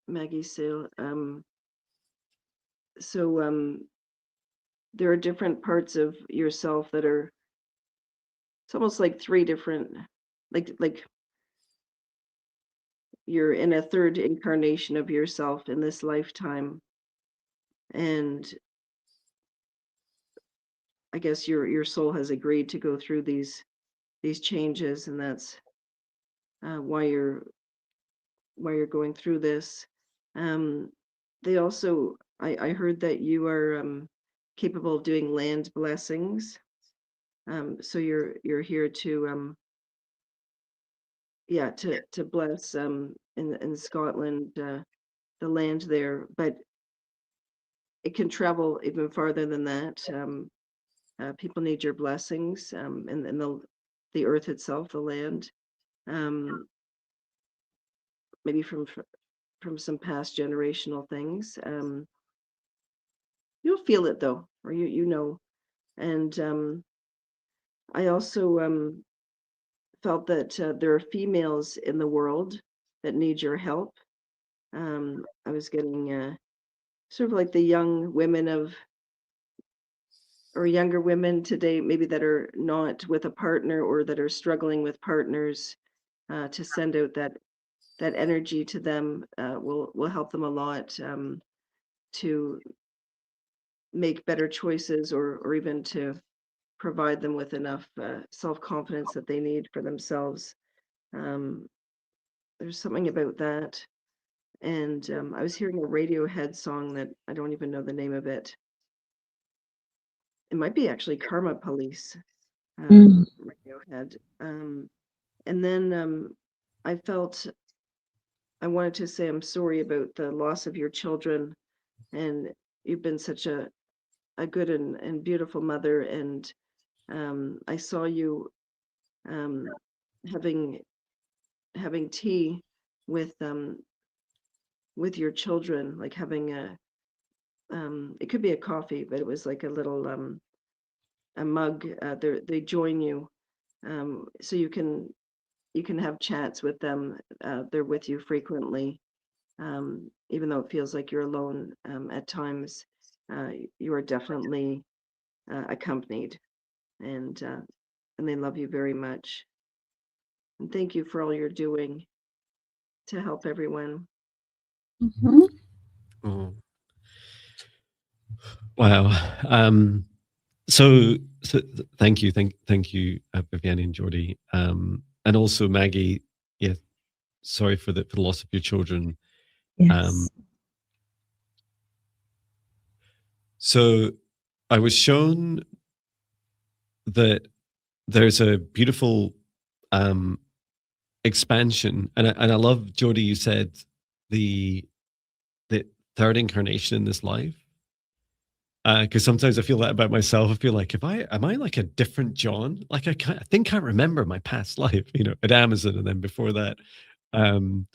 Maggie Sale. So there are different parts of yourself that are. It's almost like three different, like you're in a third incarnation of yourself in this lifetime, and I guess your soul has agreed to go through these changes, and that's why you're going through this. They also, I heard that you are capable of doing land blessings. So you're here to to bless in Scotland the land there, but it can travel even farther than that. People need your blessings and the earth itself, the land. Maybe from some past generational things. You'll feel it though, or you know. And I also felt that there are females in the world that need your help. I was getting sort of like the young women or younger women today, maybe that are not with a partner or that are struggling with partners, to send out that energy to them will help them a lot to make better choices or even to provide them with enough self-confidence that they need for themselves. There's something about that. And I was hearing a Radiohead song that I don't even know the name of it. It might be actually Karma Police, Radiohead. And then I felt I wanted to say I'm sorry about the loss of your children, and you've been such a good and beautiful mother. And I saw you um, having tea with your children, like having it could be a coffee, but it was like a little a mug. They join you, so you can have chats with them. They're with you frequently, even though it feels like you're alone at times. You are definitely accompanied, and they love you very much. And thank you for all you're doing to help everyone. Oh. Wow. So thank you, thank you, Viviane and Jordi, and also Maggie. Yeah, sorry for the loss of your children. Yes. So I was shown that there's a beautiful expansion, and I love, Jordi, you said the third incarnation in this life. Because sometimes I feel that about myself. I feel like, am I like a different Jon? Like I can't remember my past life, at Amazon, and then before that. And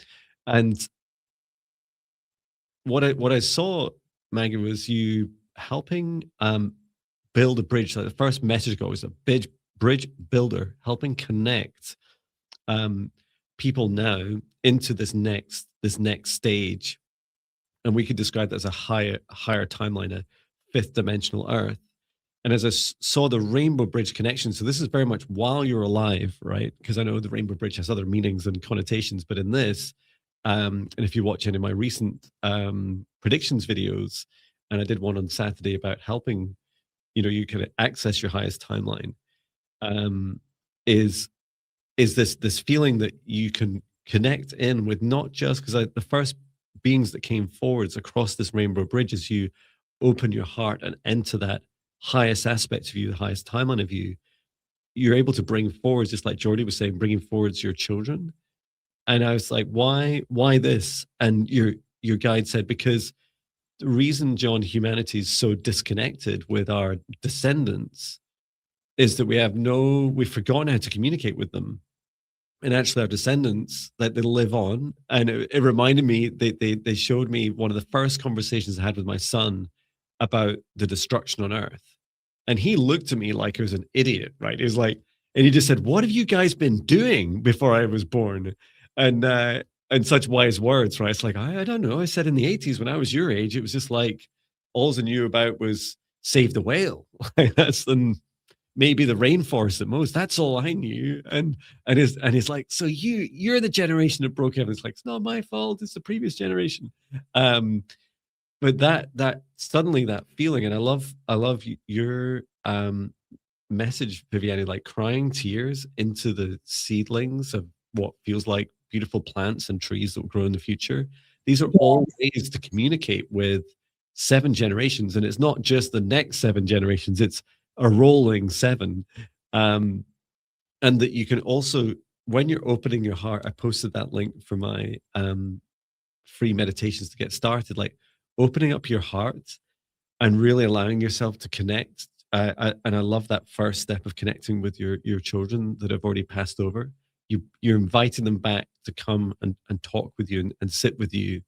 what I saw, Maggie, was you helping build a bridge. Like the first message goal was a big bridge builder, helping connect people now into this next stage. And we could describe that as a higher timeline, a fifth dimensional Earth. And as I saw the Rainbow Bridge connection, so this is very much while you're alive, right? Because I know the Rainbow Bridge has other meanings and connotations, but in this, and if you watch any of my recent predictions videos, and I did one on Saturday about helping, you can access your highest timeline, is this feeling that you can connect in with, not just because the first beings that came forwards across this Rainbow Bridge, as you open your heart and enter that highest aspect of you, the highest timeline of you, you're able to bring forward, just like Jordi was saying, bringing forwards your children. And I was like, why this? And your guide said, because the reason, Jon, humanity is so disconnected with our descendants is that we've forgotten how to communicate with them. And actually our descendants, that they live on. And it reminded me, they showed me one of the first conversations I had with my son about the destruction on Earth. And he looked at me like I was an idiot, right? He was like, and he just said, "What have you guys been doing before I was born?" And such wise words, right? It's like, I don't know. I said in the 80s when I was your age, it was just like, all I knew about was save the whale. That's maybe the rainforest at most. That's all I knew. And he's like, so you're the generation that broke heaven. It's like, it's not my fault. It's the previous generation. But that suddenly that feeling, and I love your message, Viviane, like crying tears into the seedlings of what feels like beautiful plants and trees that will grow in the future. These are all ways to communicate with 7 generations, and it's not just the next 7 generations, it's a rolling 7. And that you can also, when you're opening your heart, I posted that link for my free meditations to get started, like opening up your heart and really allowing yourself to connect. And I love that first step of connecting with your children that have already passed over. You're inviting them back to come and talk with you and sit with you.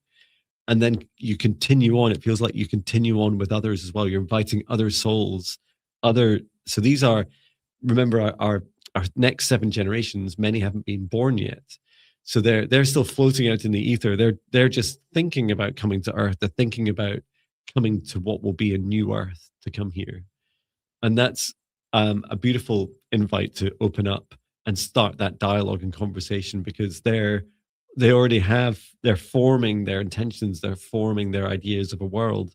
And then you continue on. It feels like you continue on with others as well. You're inviting other souls, so these are, remember, our next 7 generations, many haven't been born yet. So they're still floating out in the ether. They're just thinking about coming to Earth. They're thinking about coming to what will be a new Earth to come here. And that's a beautiful invite to open up and start that dialogue and conversation, because they're forming their intentions, they're forming their ideas of a world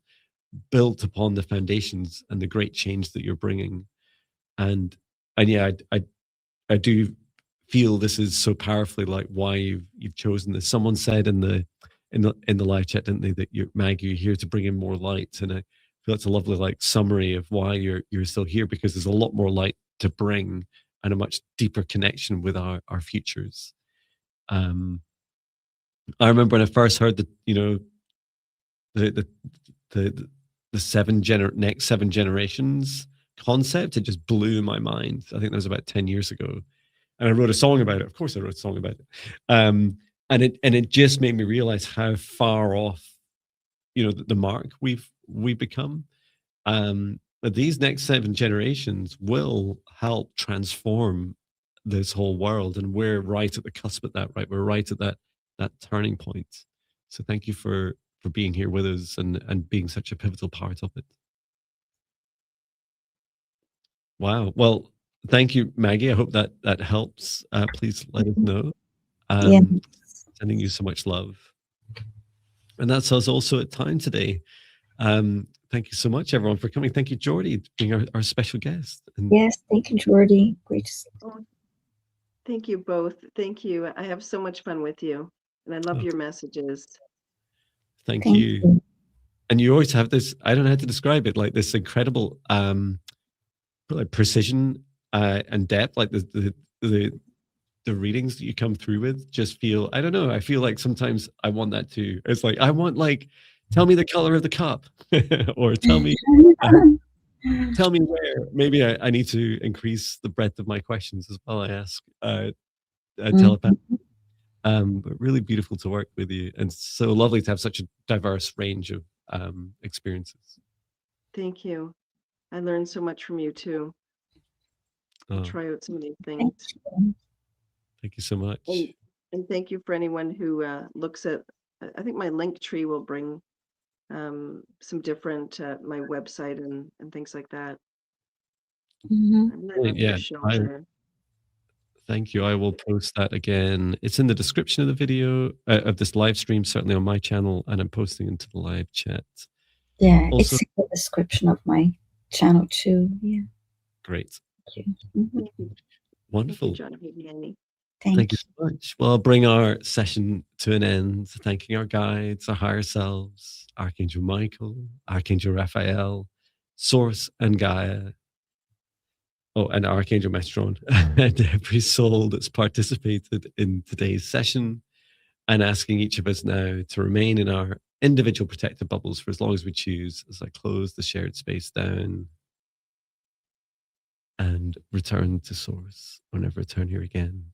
built upon the foundations and the great change that you're bringing. And yeah, I do feel this is so powerfully like why you've chosen this. Someone said in the live chat, didn't they, that Maggie, you're here to bring in more light. And I feel it's a lovely like summary of why you're still here, because there's a lot more light to bring and a much deeper connection with our futures. I remember when I first heard the next 7 generations concept, it just blew my mind. I think that was about 10 years ago. And I wrote a song about it. Of course I wrote a song about it. And it just made me realize how far off, the mark we've become. But these next 7 generations will help transform this whole world. And we're right at the cusp of that, right? We're right at that turning point. So thank you for being here with us and being such a pivotal part of it. Wow. Well, thank you, Maggie. I hope that helps. Please let us know. Sending you so much love. And that's us also at time today. Thank you so much, everyone, for coming. Thank you, Jordi, for being our special guest. And yes, thank you, Jordi. Great to see you. Thank you both. Thank you. I have so much fun with you, and I love your messages. Thank you. And you always have this, I don't know how to describe it, like this incredible like precision and depth, like the readings that you come through with just feel, I don't know, I feel like sometimes I want that too. It's like, I want like, tell me the color of the cup or tell me where. Maybe I need to increase the breadth of my questions as well. I ask telepathically. But really beautiful to work with you, and so lovely to have such a diverse range of experiences. Thank you. I learned so much from you too. Oh, try out so many Thank things. you. thank you so much. And thank you for anyone who looks at. I think my link tree will bring some different my website and things like that. Mhm. I'm not Brilliant, sure yeah, Shell's there. thank you. I will post that again. It's in the description of the video of this live stream, certainly on my channel, and I'm posting into the live chat. Yeah, Also, it's in the description of my channel too. Yeah. great, Thank you. Mhm. Thank you, wonderful. John and Viviane. Thank Thank you you. so much. Well, I'll bring our session to an end, thanking our guides, our higher selves, Archangel Michael, Archangel Raphael, Source and Gaia. Oh, and Archangel Mestron, and every soul that's participated in today's session, and asking each of us now to remain in our individual protective bubbles for as long as we choose, as I close the shared space down and return to Source, or never return here again.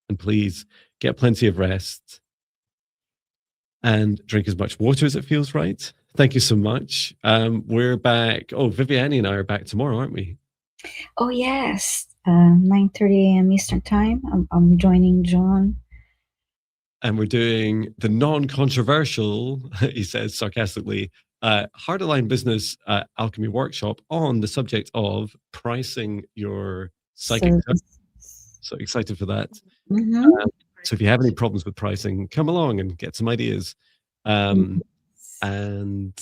And please get plenty of rest and drink as much water as it feels right. Thank you so much. We're back. Oh, Viviane and I are back tomorrow, aren't we? Oh yes, 9:30 a.m. Eastern time. I'm joining Jon. And we're doing the non-controversial, he says sarcastically, Heart Aligned Business Alchemy Workshop on the subject of pricing your psychic. So excited for that. Mm-hmm. So if you have any problems with pricing, come along and get some ideas. And when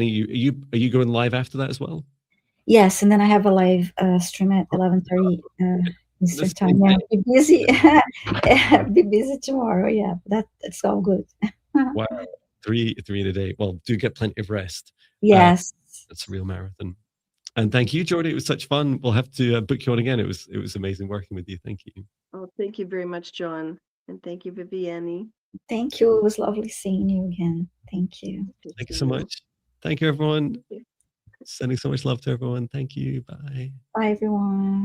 are you going live after that as well? Yes, and then I have a live stream at 11:30 Eastern This time. Yeah, be busy. Be busy tomorrow. Yeah, that's all good. Wow, three in a day. Well, do get plenty of rest. Yes. It's a real marathon. And thank you, Jordi. It was such fun. We'll have to book you on again. It was amazing working with you. Thank you. Oh, thank you very much, John, and thank you, Viviane. Thank you. It was lovely seeing you again. Thank you. Thank you so much. Thank you, everyone. Sending so much love to everyone. Thank you. Bye. Bye, everyone.